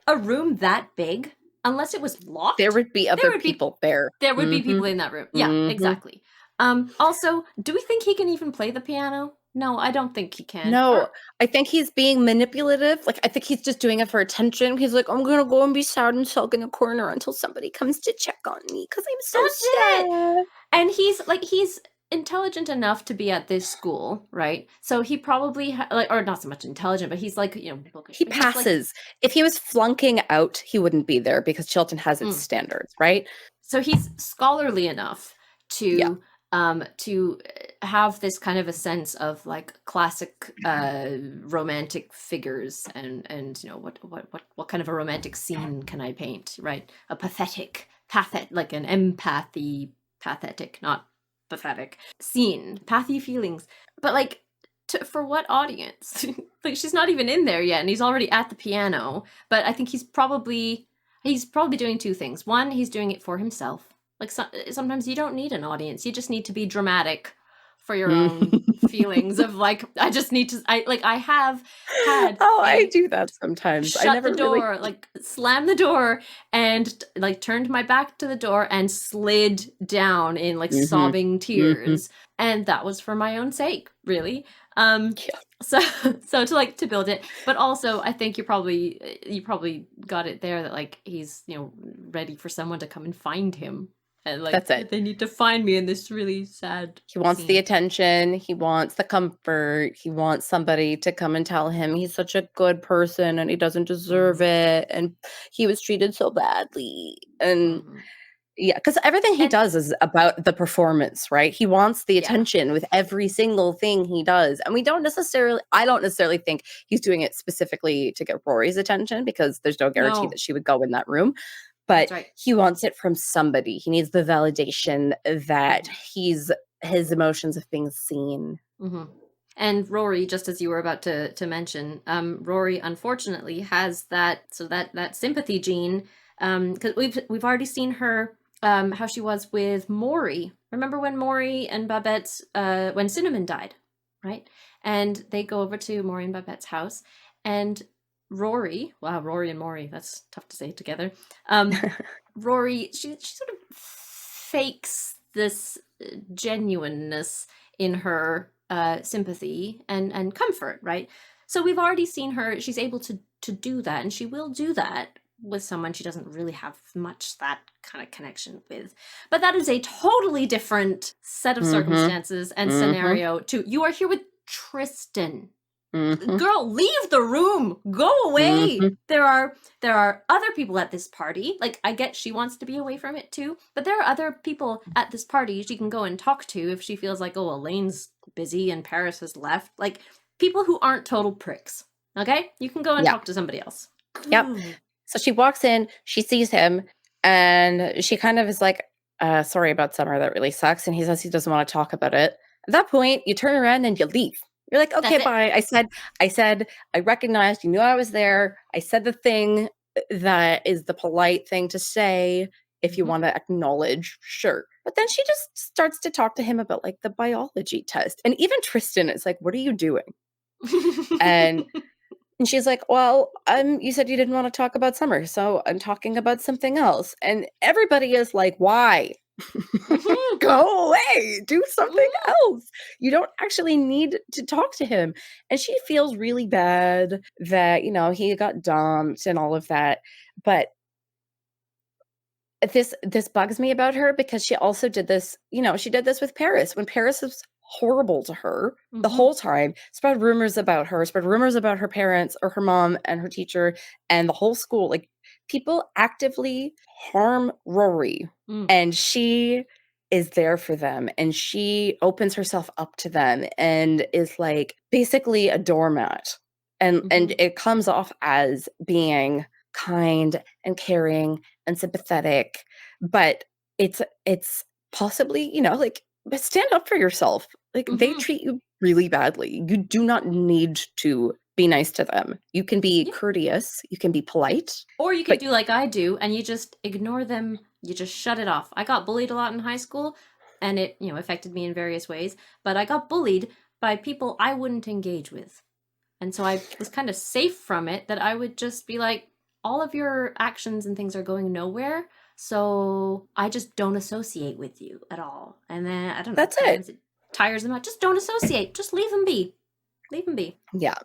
a room that big, unless it was locked, there would be other people there. There would be people in that room. Yeah, exactly. Also, do we think he can even play the piano? No, I don't think he can. No, I think he's being manipulative. Like, I think he's just doing it for attention. He's like, I'm gonna go and be sad and sulk in a corner until somebody comes to check on me because I'm so sad. And he's intelligent enough to be at this school, right? So he probably or not so much intelligent, but he's like, bookish. He passes. If he was flunking out, he wouldn't be there because Chilton has its standards, right? So he's scholarly enough to have this kind of a sense of like classic romantic figures and what kind of a romantic scene can I paint, right? A pathetic, like an pathetic, not pathetic scene, pathy feelings. But like, for what audience? Like, she's not even in there yet, and he's already at the piano. But I think he's probably doing two things. One, he's doing it for himself. Like, sometimes you don't need an audience. You just need to be dramatic for your own feelings of like, I just need to, I have had. I do that sometimes. Shut I never the door, really... like slam the door and like turned my back to the door and slid down in like sobbing tears. And that was for my own sake, really. So to build it, but also I think you probably got it there that like he's ready for someone to come and find him. And like, that's it. They need to find me in this really sad He wants scene. the attention. He wants the comfort. He wants somebody to come and tell him he's such a good person and he doesn't deserve it. And he was treated so badly. And yeah, because everything he does is about the performance, right? He wants the attention with every single thing he does. And I don't necessarily think he's doing it specifically to get Rory's attention because there's no guarantee that she would go in that room. But he wants it from somebody. He needs the validation that his emotions of being seen. And Rory, just as you were about to mention, Rory unfortunately has that sympathy gene. Because we've already seen her how she was with Maury. Remember when Maury and Babette when Cinnamon died, right? And they go over to Maury and Babette's house, and Rory and Maury, that's tough to say together. Rory, she sort of fakes this genuineness in her sympathy and comfort, right? So we've already seen her, she's able to do that, and she will do that with someone she doesn't really have much that kind of connection with. But that is a totally different set of circumstances and scenario too. You are here with Tristan. Girl, leave the room. Go away. There are other people at this party. Like, I get she wants to be away from it too, but there are other people at this party she can go and talk to if she feels like, oh, Elaine's busy and Paris has left. Like, people who aren't total pricks. Okay? You can go and talk to somebody else. Yep. So she walks in, she sees him, and she kind of is like, sorry about Summer, that really sucks. And he says he doesn't want to talk about it. At that point, you turn around and you leave. You're like, okay, bye. I said, I recognized, you knew I was there. I said the thing that is the polite thing to say if you want to acknowledge, sure. But then she just starts to talk to him about like the biology test. And even Tristan is like, what are you doing? And she's like, well, you said you didn't want to talk about Summer, so I'm talking about something else. And everybody is like, why? Go away, do something else. You don't actually need to talk to him. And she feels really bad that, he got dumped and all of that. But this bugs me about her because she also did this, she did this with Paris when Paris was horrible to her the whole time, spread rumors about her parents or her mom and her teacher and the whole school. Like, people actively harm Rory and she is there for them and she opens herself up to them and is like basically a doormat. And it comes off as being kind and caring and sympathetic, but it's possibly, like, stand up for yourself. Like, they treat you really badly. You do not need to be nice to them. You can be courteous, you can be polite, or you can do like I do and you just ignore them. You just shut it off. I got bullied a lot in high school and it, affected me in various ways, but I got bullied by people I wouldn't engage with. And so I was kind of safe from it, that I would just be like, all of your actions and things are going nowhere, so I just don't associate with you at all. And then, I don't know. That's it. It tires them out. Just don't associate. Just leave them be. Leave them be. Yeah.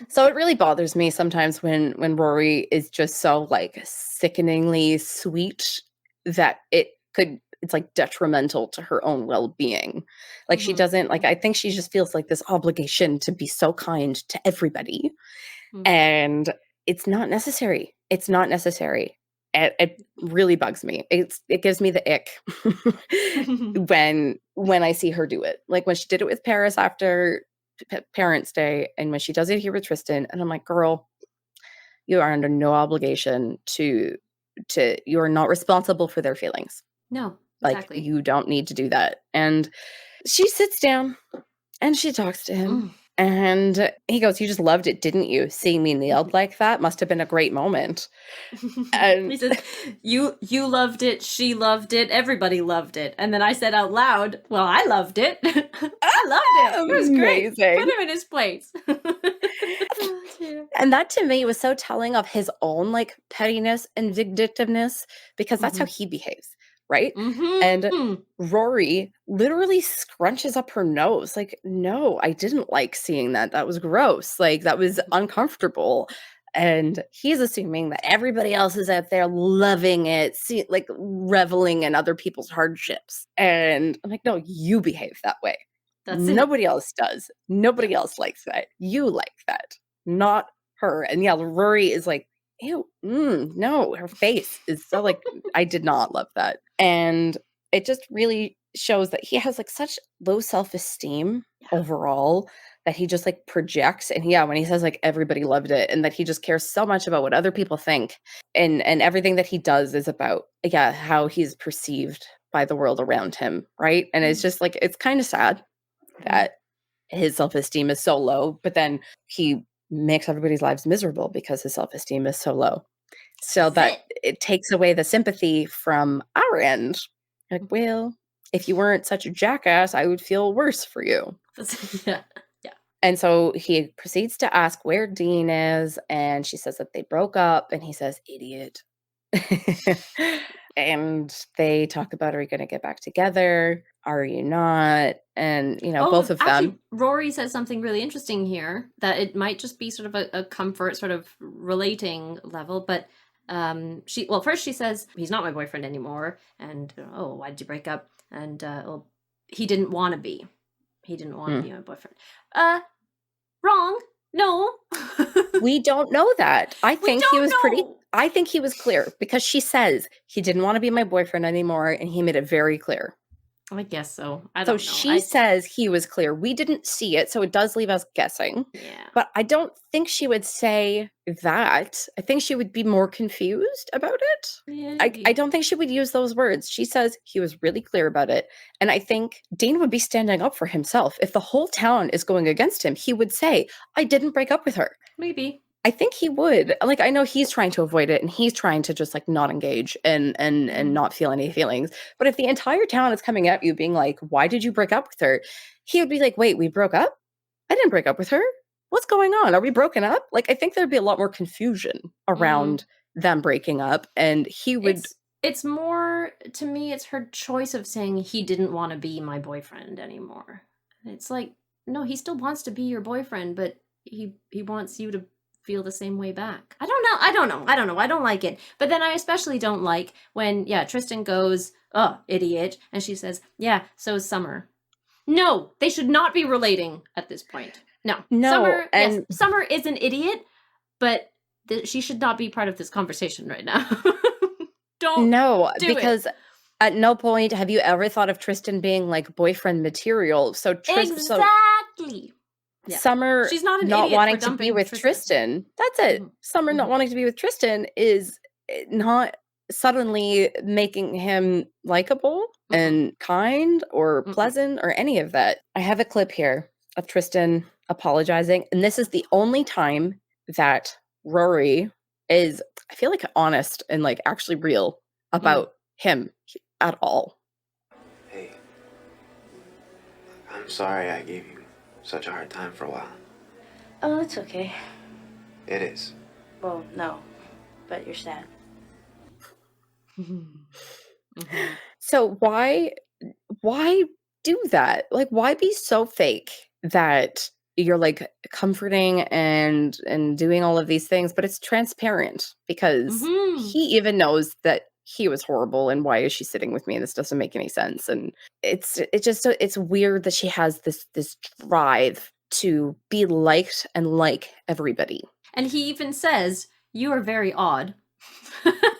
So it really bothers me sometimes when Rory is just so, like, sickeningly sweet that it's like detrimental to her own well-being. Like, she doesn't, like, I think she just feels like this obligation to be so kind to everybody. And it's not necessary. It's not necessary. It really bugs me. It gives me the ick when I see her do it. Like, when she did it with Paris after Parents' Day, and when she does it here with Tristan, and I'm like, girl, you are under no obligation to you are not responsible for their feelings. No, exactly. Like, you don't need to do that. And she sits down and she talks to him. And he goes, you just loved it, didn't you? Seeing me nailed like that must have been a great moment. And he says, you loved it, she loved it, everybody loved it. And then I said out loud, well, I loved it. I loved it. It was great. Put him in his place. And that, to me, was so telling of his own, like, pettiness and vindictiveness, because that's how he behaves. Right? And Rory literally scrunches up her nose. Like, no, I didn't like seeing that. That was gross. Like, that was uncomfortable. And he's assuming that everybody else is out there loving it, like, reveling in other people's hardships. And I'm like, no, you behave that way. Nobody else does. Nobody else likes that. You like that, not her. And yeah, Rory is like, ew, no, her face is so, like, I did not love that. And it just really shows that he has, like, such low self-esteem overall, that he just, like, projects. And yeah, when he says, like, everybody loved it, and that he just cares so much about what other people think, and everything that he does is about, how he's perceived by the world around him, right? And it's just, like, it's kind of sad that his self-esteem is so low, but then he makes everybody's lives miserable because his self-esteem is so low. So that it takes away the sympathy from our end. Like, well, if you weren't such a jackass, I would feel worse for you. Yeah. And so he proceeds to ask where Dean is, and she says that they broke up, and he says, idiot. And they talk about, are you going to get back together? Are you not? And, both of them. Rory says something really interesting here, that it might just be sort of a comfort sort of relating level. But first she says, he's not my boyfriend anymore. And, why did you break up? And, he didn't want to be. He didn't want to be my boyfriend. Wrong. No. We don't know that. I think he was clear, because she says he didn't want to be my boyfriend anymore, and he made it very clear. I guess so. I don't know. She says he was clear. We didn't see it, so it does leave us guessing. Yeah. But I don't think she would say that. I think she would be more confused about it. Yeah, I don't think she would use those words. She says he was really clear about it. And I think Dean would be standing up for himself. If the whole town is going against him, he would say, I didn't break up with her. Maybe. I think he would. Like, I know he's trying to avoid it, and he's trying to just, like, not engage and not feel any feelings. But if the entire town is coming at you being like, why did you break up with her? He would be like, wait, we broke up? I didn't break up with her. What's going on? Are we broken up? Like, I think there'd be a lot more confusion around them breaking up, and he would It's more, to me, it's her choice of saying he didn't want to be my boyfriend anymore. It's like, no, he still wants to be your boyfriend, but he wants you to feel the same way back. I don't know. I don't like it. But then I especially don't like when, Tristan goes, oh, idiot. And she says, yeah, so is Summer. No, they should not be relating at this point. No. No, yes, Summer is an idiot, but she should not be part of this conversation right now. Don't No, do because at no point have you ever thought of Tristan being like boyfriend material. So exactly. Yeah. Summer She's not an not idiot wanting for to be dumping with Tristan. That's it. Mhm. Summer not Mhm. wanting to be with Tristan is not suddenly making him likable Mhm. and kind or Mm-mm. pleasant or any of that. I have a clip here of Tristan apologizing, and this is the only time that Rory is, I feel like, honest and like actually real about him at all. Hey, I'm sorry I gave you such a hard time for a while. Oh, it's okay. It is. Well, no, but you're sad. So why do that? Like, why be so fake that you're like comforting and doing all of these things, but it's transparent because Mhm. he even knows that he was horrible, and why is she sitting with me, and this doesn't make any sense. And it's weird that she has this drive to be liked and like everybody. And he even says, you are very odd.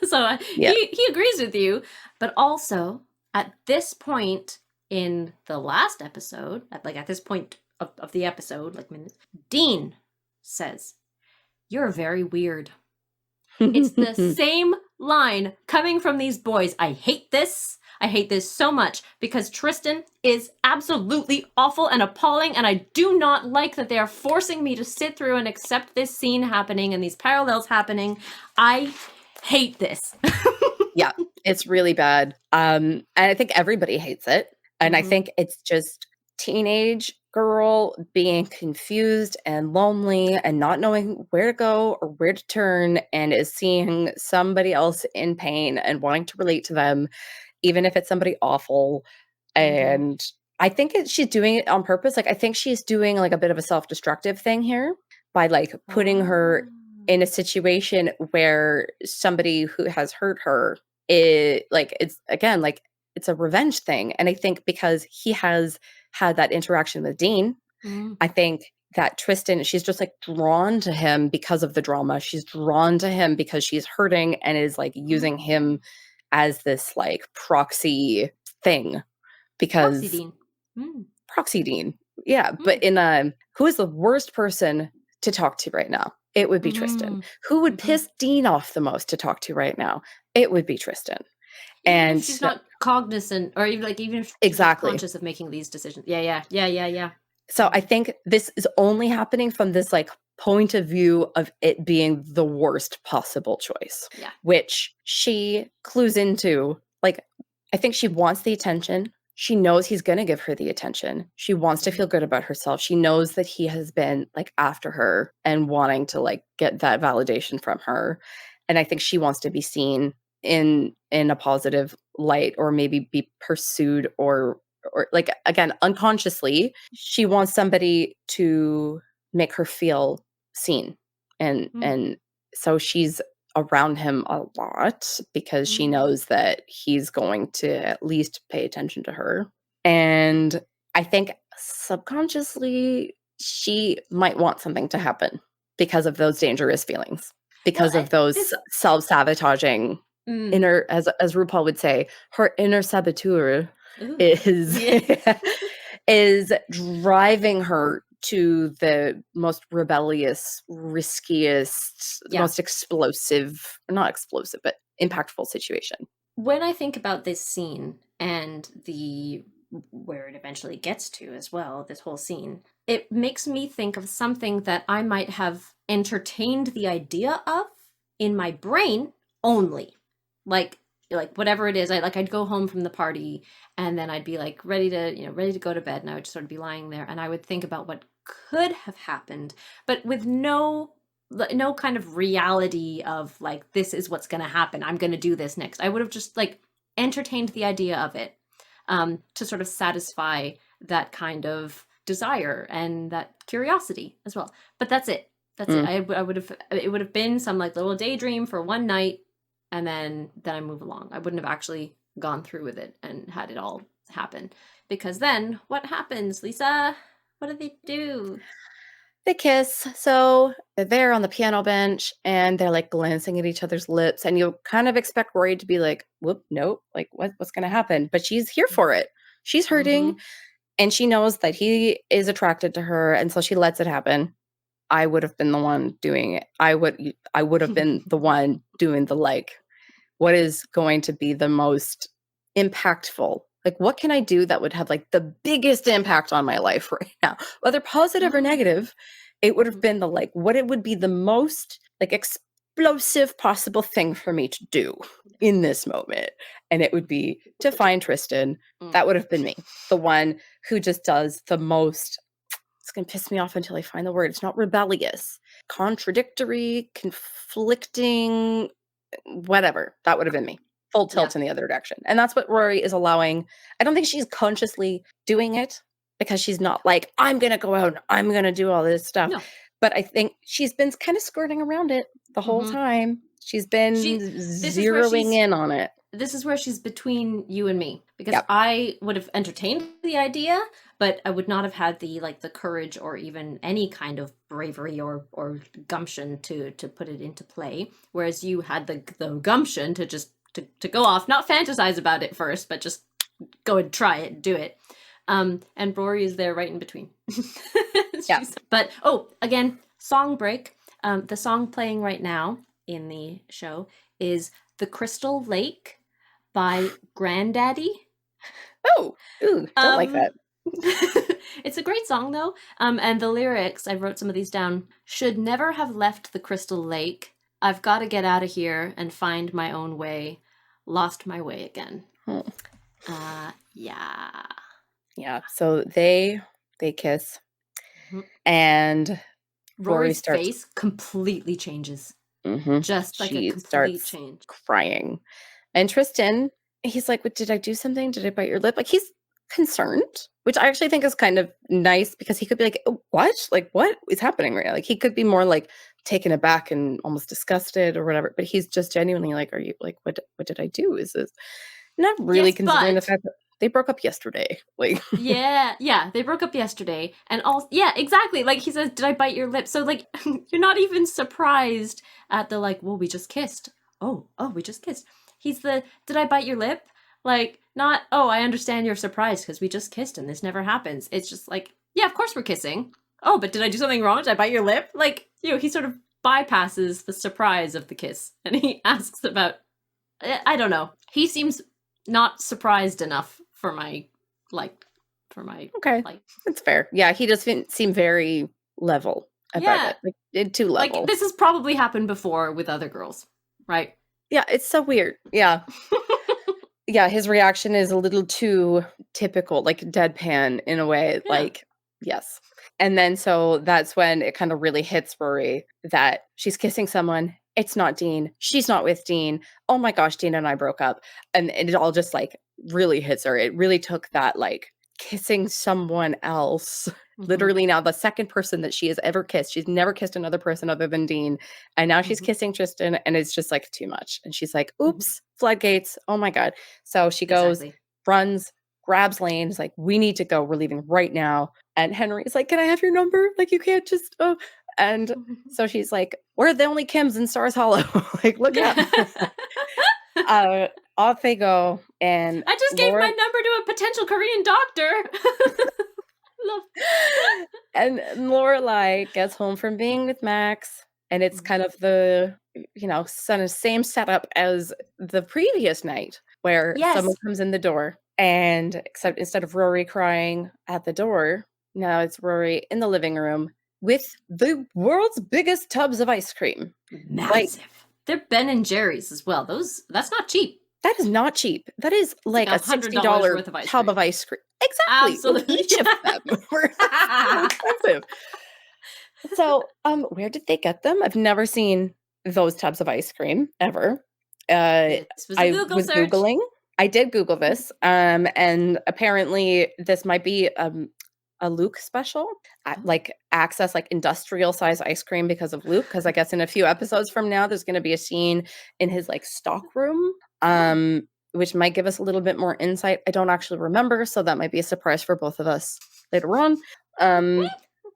So Yeah. he agrees with you. But also, at this point in the last episode, at this point of the episode, like minutes, Dean says, you're very weird. It's the same line coming from these boys. I hate this. I hate this so much because Tristan is absolutely awful and appalling, and I do not like that they are forcing me to sit through and accept this scene happening and these parallels happening. I hate this. Yeah, it's really bad. And I think everybody hates it. And I Mhm. think it's just teenage girl being confused and lonely and not knowing where to go or where to turn, and is seeing somebody else in pain and wanting to relate to them, even if it's somebody awful. And I think she's doing it on purpose. Like, I think she's doing like a bit of a self-destructive thing here by like putting her in a situation where somebody who has hurt her, it's again like it's a revenge thing. And I think because he has had that interaction with Dean, Mhm. I think that Tristan, she's just like drawn to him because of the drama. She's drawn to him because she's hurting and is like using him as this like proxy thing, because Proxy Dean. Mm. Proxy Dean. Yeah, but in who is the worst person to talk to right now? It would be Tristan. Mhm. Who would Mhm. piss Dean off the most to talk to right now? It would be Tristan. Even And if she's not cognizant, or even if she's not exactly. conscious of making these decisions. Yeah. So I think this is only happening from this like point of view of it being the worst possible choice. Yeah. Which she clues into. Like, I think she wants the attention. She knows he's going to give her the attention. She wants to feel good about herself. She knows that he has been like after her and wanting to like get that validation from her. And I think she wants to be seen in a positive light, or maybe be pursued, or like, again, unconsciously, she wants somebody to make her feel seen. And so she's around him a lot because she knows that he's going to at least pay attention to her. And I think subconsciously she might want something to happen because of those dangerous feelings, because of those self-sabotaging inner, as RuPaul would say, her inner saboteur is is driving her to the most rebellious, riskiest, most explosive, not explosive, but impactful situation. When I think about this scene and where it eventually gets to as well, this whole scene, it makes me think of something that I might have entertained the idea of in my brain only. Like whatever it is, I'd go home from the party, and then I'd be like ready to go to bed, and I would just sort of be lying there, and I would think about what could have happened, but with no no kind of reality of like, this is what's going to happen. I'm going to do this next. I would have just like entertained the idea of it, to sort of satisfy that kind of desire and that curiosity as well. But that's it. That's it. I would have, it would have been some like little daydream for one night, and then I move along. I wouldn't have actually gone through with it and had it all happen. Because then what happens, Lisa? What do they do? They kiss. So they're there on the piano bench and they're like glancing at each other's lips. And you kind of expect Rory to be like, whoop, nope, like what's going to happen? But she's here for it. She's hurting and she knows that he is attracted to her. And so she lets it happen. I would have been the one doing it. I would have been the one doing the like, what is going to be the most impactful? Like, what can I do that would have like the biggest impact on my life right now? Whether positive or negative, it would have been the like, what it would be the most like explosive possible thing for me to do in this moment. And it would be to find Tristan. That would have been me. The one who just does the most, it's going to piss me off until I find the word. It's not rebellious, contradictory, conflicting, whatever. That would have been me. Full tilt in the other direction. And that's what Rory is allowing. I don't think she's consciously doing it because she's not like, I'm going to go out and I'm going to do all this stuff. No. But I think she's been kind of skirting around it the whole time. She's been zeroing in on it. This is where she's between you and me, because I would have entertained the idea, but I would not have had the like the courage or even any kind of bravery or gumption to put it into play. Whereas you had the gumption to just to go off, not fantasize about it first, but just go and try it and do it. And Rory is there right in between. But again, song break. The song playing right now in the show is The Crystal Lake by Grandaddy. Don't like that. It's a great song though. And the lyrics, I wrote some of these down. Should never have left the Crystal Lake. I've got to get out of here and find my own way. Lost my way again. Yeah. So they kiss, and Rory's face completely changes. Just like a complete change. Crying, and Tristan, he's like, "What, did I do something? Did I bite your lip?" Like he's concerned, which I actually think is kind of nice because he could be like, oh, "What? Like what is happening right now?" Like he could be more like taken aback and almost disgusted or whatever, but he's just genuinely like, are you like, what did I do? Is this not really considering the fact that they broke up yesterday? Like they broke up yesterday, and all exactly, like he says, did I bite your lip? So like you're not even surprised at the like, well, we just kissed. Oh, we just kissed. He's the, did I bite your lip? Like, not, oh, I understand you're surprised because we just kissed and this never happens. It's just like, yeah, of course we're kissing. Oh, but did I do something wrong? Did I bite your lip? Like, he sort of bypasses the surprise of the kiss and he asks about, I don't know. He seems not surprised enough for my. Okay, that's fair. Yeah, he just didn't seem very level about it. Like, too level. Like, this has probably happened before with other girls, right? Yeah, it's so weird. Yeah. Yeah, his reaction is a little too typical, like deadpan in a way, like, yes. And then so that's when it kind of really hits Rory that she's kissing someone. It's not Dean. She's not with Dean. Oh my gosh, Dean and I broke up. And it all just like really hits her. It really took that like kissing someone else. Literally now the second person that she has ever kissed. She's never kissed another person other than Dean. And now she's kissing Tristan and it's just like too much. And she's like, oops, floodgates. Oh my God. So she goes, runs, grabs Lane. Is like, we need to go. We're leaving right now. And Henry's like, can I have your number? Like, you can't just, And so she's like, we're the only Kims in Stars Hollow. Like, look up. Off they go. And I just gave my number to a potential Korean doctor. And Lorelai gets home from being with Max, and it's kind of the same setup as the previous night where someone comes in the door, and except instead of Rory crying at the door, now it's Rory in the living room with the world's biggest tubs of ice cream. Massive. Like, they're Ben & Jerry's as well. That's not cheap. That is not cheap. That is like a $60 tub of ice cream. Exactly. Absolutely. Each of them were so expensive. So, where did they get them? I've never seen those tubs of ice cream ever. This was a I Google was search. Googling. I did Google this, and apparently this might be a Luke special, like access like industrial size ice cream because of Luke. Because I guess in a few episodes from now, there's going to be a scene in his like stock room, which might give us a little bit more insight. I don't actually remember, so that might be a surprise for both of us later on.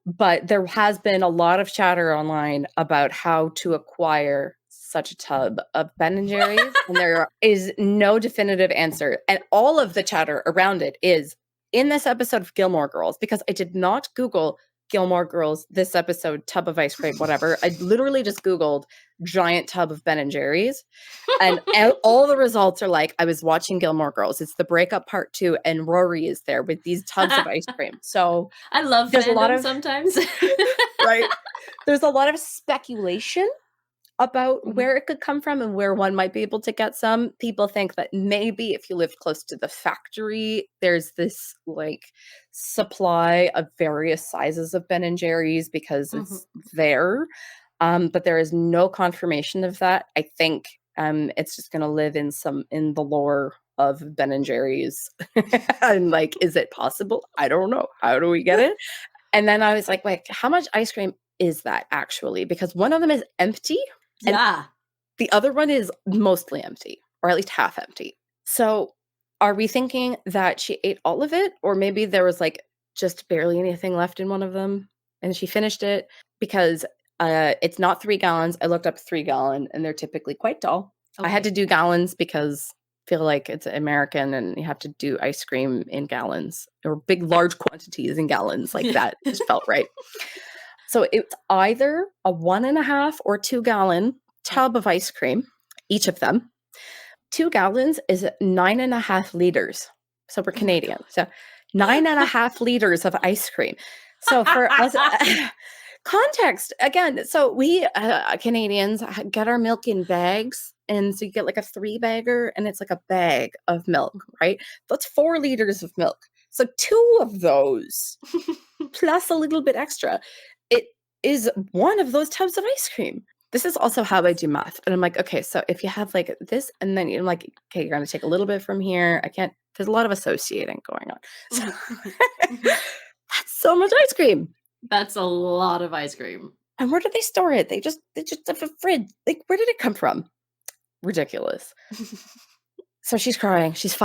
But there has been a lot of chatter online about how to acquire such a tub of Ben and Jerry's, and there is no definitive answer. And all of the chatter around it is in this episode of Gilmore Girls, because I did not Google Gilmore Girls, this episode, tub of ice cream, whatever. I literally just Googled giant tub of Ben and Jerry's. And all the results are like, I was watching Gilmore Girls. It's the breakup part 2, and Rory is there with these tubs of ice cream. So I love there's a lot fandom of sometimes. right. There's a lot of speculation about where it could come from and where one might be able to get some. People think that maybe if you live close to the factory, there's this like supply of various sizes of Ben and Jerry's because it's there. But there is no confirmation of that. I think it's just going to live in the lore of Ben and Jerry's. And like, is it possible? I don't know. How do we get it? And then I was like, wait, how much ice cream is that actually? Because one of them is empty. Yeah. The other one is mostly empty, or at least half empty. So are we thinking that she ate all of it? Or maybe there was like just barely anything left in one of them and she finished it? Because it's not 3 gallons. I looked up 3 gallon and they're typically quite tall. I had to do gallons because I feel like it's American and you have to do ice cream in gallons or big, large quantities in gallons like that. Just felt right. So it's either a 1.5 or 2 gallon tub of ice cream, each of them. 2 gallons is 9.5 liters. So we're Canadian. So 9.5 liters of ice cream. So for us, context again. So we Canadians get our milk in bags. And so you get like a 3-bagger and it's like a bag of milk, right? That's 4 liters of milk. So 2 of those plus a little bit extra. It is one of those tubs of ice cream. This is also how I do math. And I'm like, okay, so if you have like this, and then you're like, okay, you're going to take a little bit from here. There's a lot of associating going on. So, that's so much ice cream. That's a lot of ice cream. And where do they store it? They just have a fridge. Like, where did it come from? Ridiculous. So she's crying. She's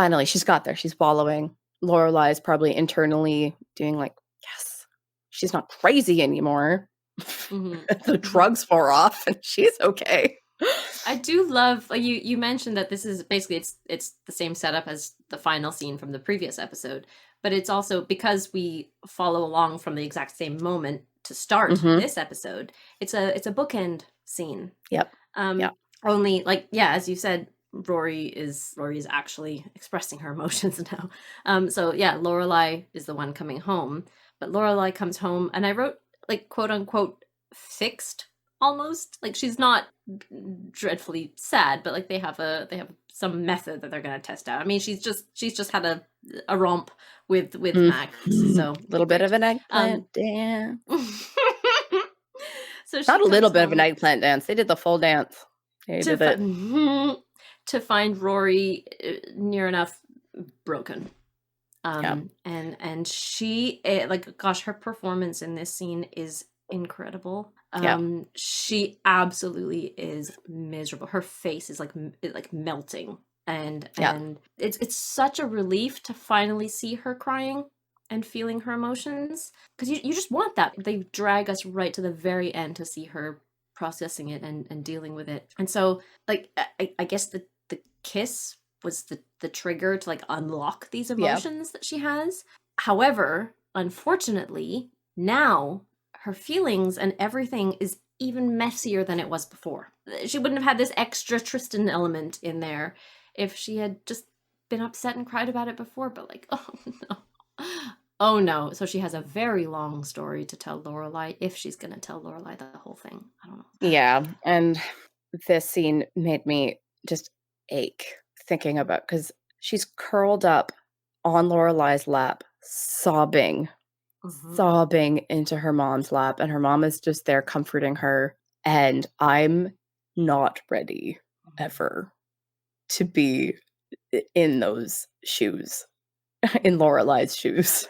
got there. She's wallowing. Lorelai is probably internally doing like, yes, she's not crazy anymore. The drugs wore off and she's okay. I do love, like you mentioned that this is basically it's the same setup as the final scene from the previous episode, but it's also because we follow along from the exact same moment to start this episode. It's a bookend scene. Yep. Only like, yeah, as you said, Rory is actually expressing her emotions now. So yeah, Lorelai is the one coming home, but Lorelai comes home, and I wrote like quote unquote fixed almost. Like she's not dreadfully sad, but like they have some method that they're gonna test out. I mean, she's just had a romp with Max, so a little bit of an eggplant dance. So not a little bit of an eggplant dance. They did the full dance. They did it. To find Rory near enough broken. And she like, gosh, her performance in this scene is incredible. She absolutely is miserable. Her face is like melting, and it's such a relief to finally see her crying and feeling her emotions, because you just want that. They drag us right to the very end to see her processing it and dealing with it. And so like I guess the kiss was the trigger to like unlock these emotions that she has. However, unfortunately, now her feelings and everything is even messier than it was before. She wouldn't have had this extra Tristan element in there if she had just been upset and cried about it before, but like, oh no. So she has a very long story to tell Lorelai, if she's going to tell Lorelai the whole thing. I don't know. Yeah, and this scene made me just ache thinking about, because she's curled up on Lorelai's lap, sobbing sobbing into her mom's lap, and her mom is just there comforting her. And I'm not ready ever to be in those shoes, in Lorelai's shoes.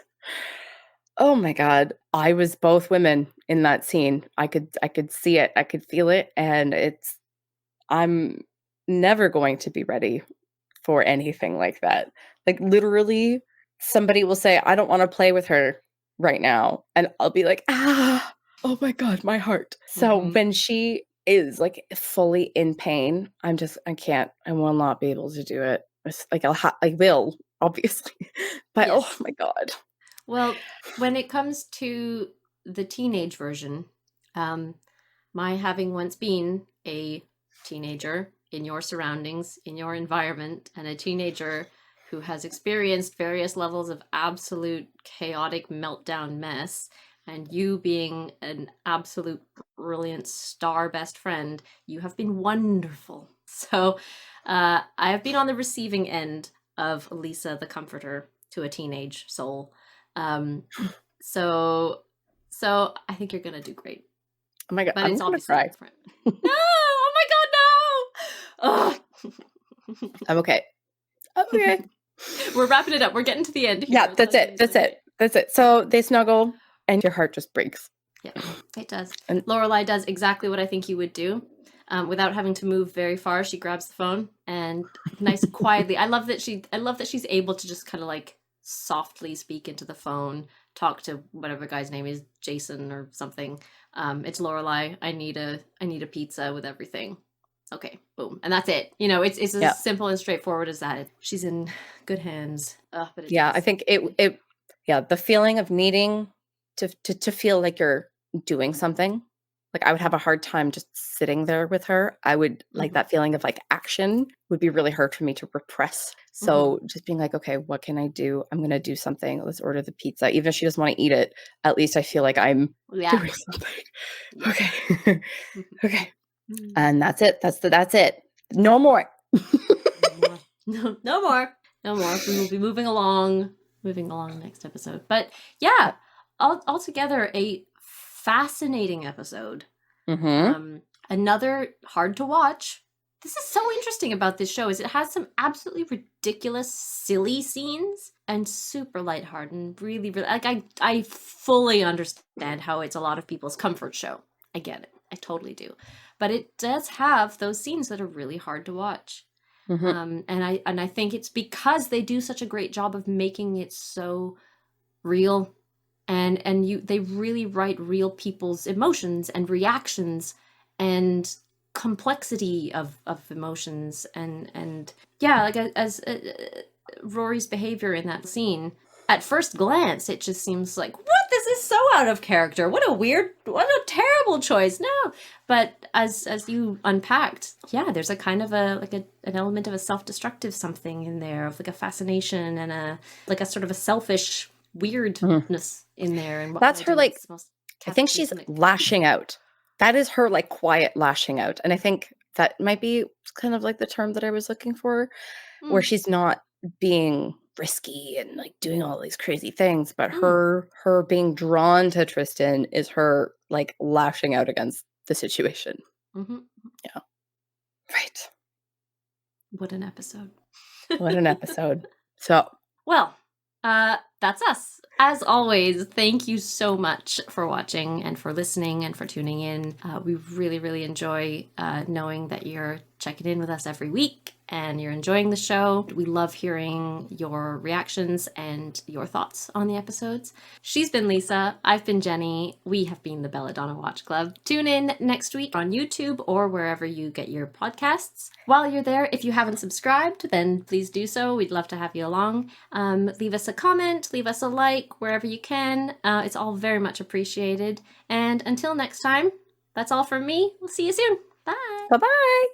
Oh my God. I was both women in that scene. I could see it. I could feel it. And I'm never going to be ready for anything like that. Like literally somebody will say, I don't want to play with her right now. And I'll be like, oh my God, my heart. So when she is like fully in pain, I will not be able to do it. It's like I will, obviously. But Yes. oh my God. Well, when it comes to the teenage version, my having once been a teenager in your surroundings, in your environment, and a teenager who has experienced various levels of absolute chaotic meltdown mess, and you being an absolute brilliant star best friend, you have been wonderful. So I have been on the receiving end of Lisa the Comforter to a teenage soul. So I think you're gonna do great. Oh my God, But I'm it's gonna obviously cry. different. No! Oh my God, no! I'm okay. Okay. We're wrapping it up. We're getting to the end here. Yeah, that's it. That's it. So they snuggle and your heart just breaks. Yeah, it does. And Lorelai does exactly what I think you would do. Without having to move very far, she grabs the phone and nice and quietly. I love that she's able to just kind of like softly speak into the phone, talk to whatever guy's name is, Jason or something. It's Lorelai. I need a pizza with everything. Okay, boom, and that's it. You know, it's as simple and straightforward as that. She's in good hands. But I think it the feeling of needing to feel like you're doing something. Like I would have a hard time just sitting there with her. I would like that feeling of like action would be really hard for me to repress. So just being like, okay, what can I do? I'm going to do something. Let's order the pizza. Even if she doesn't want to eat it, at least I feel like I'm doing something. Okay. Okay. And that's it. That's it. No more. No more. We will be moving along next episode. But yeah, altogether a fascinating episode. Another hard to watch. This is so interesting about this show is it has some absolutely ridiculous, silly scenes and super lighthearted and really, really like I fully understand how it's a lot of people's comfort show. I get it. I totally do. But it does have those scenes that are really hard to watch. And I think it's because they do such a great job of making it so real, and they really write real people's emotions and reactions and complexity of emotions and yeah, like as Rory's behavior in that scene. At first glance, it just seems like, what? This is so out of character. What a terrible choice. No. But as you unpacked, yeah, there's a kind of an element of a self-destructive something in there, of like a fascination and a sort of a selfish weirdness in there. And that's her, like, I think she's lashing out. That is her, like, quiet lashing out. And I think that might be kind of like the term that I was looking for, where she's not being risky and like doing all these crazy things, but her being drawn to Tristan is her like lashing out against the situation. Yeah. Right. What an episode. What an episode. So well, that's us. As always, thank you so much for watching and for listening and for tuning in. We really, really enjoy knowing that you're checking in with us every week and you're enjoying the show. We love hearing your reactions and your thoughts on the episodes. She's been Lisa. I've been Jenny. We have been the Belladonna Watch Club. Tune in next week on YouTube or wherever you get your podcasts. While you're there, if you haven't subscribed, then please do so. We'd love to have you along. Leave us a comment, leave us a like wherever you can. It's all very much appreciated. And until next time, that's all from me. We'll see you soon. Bye. Bye-bye.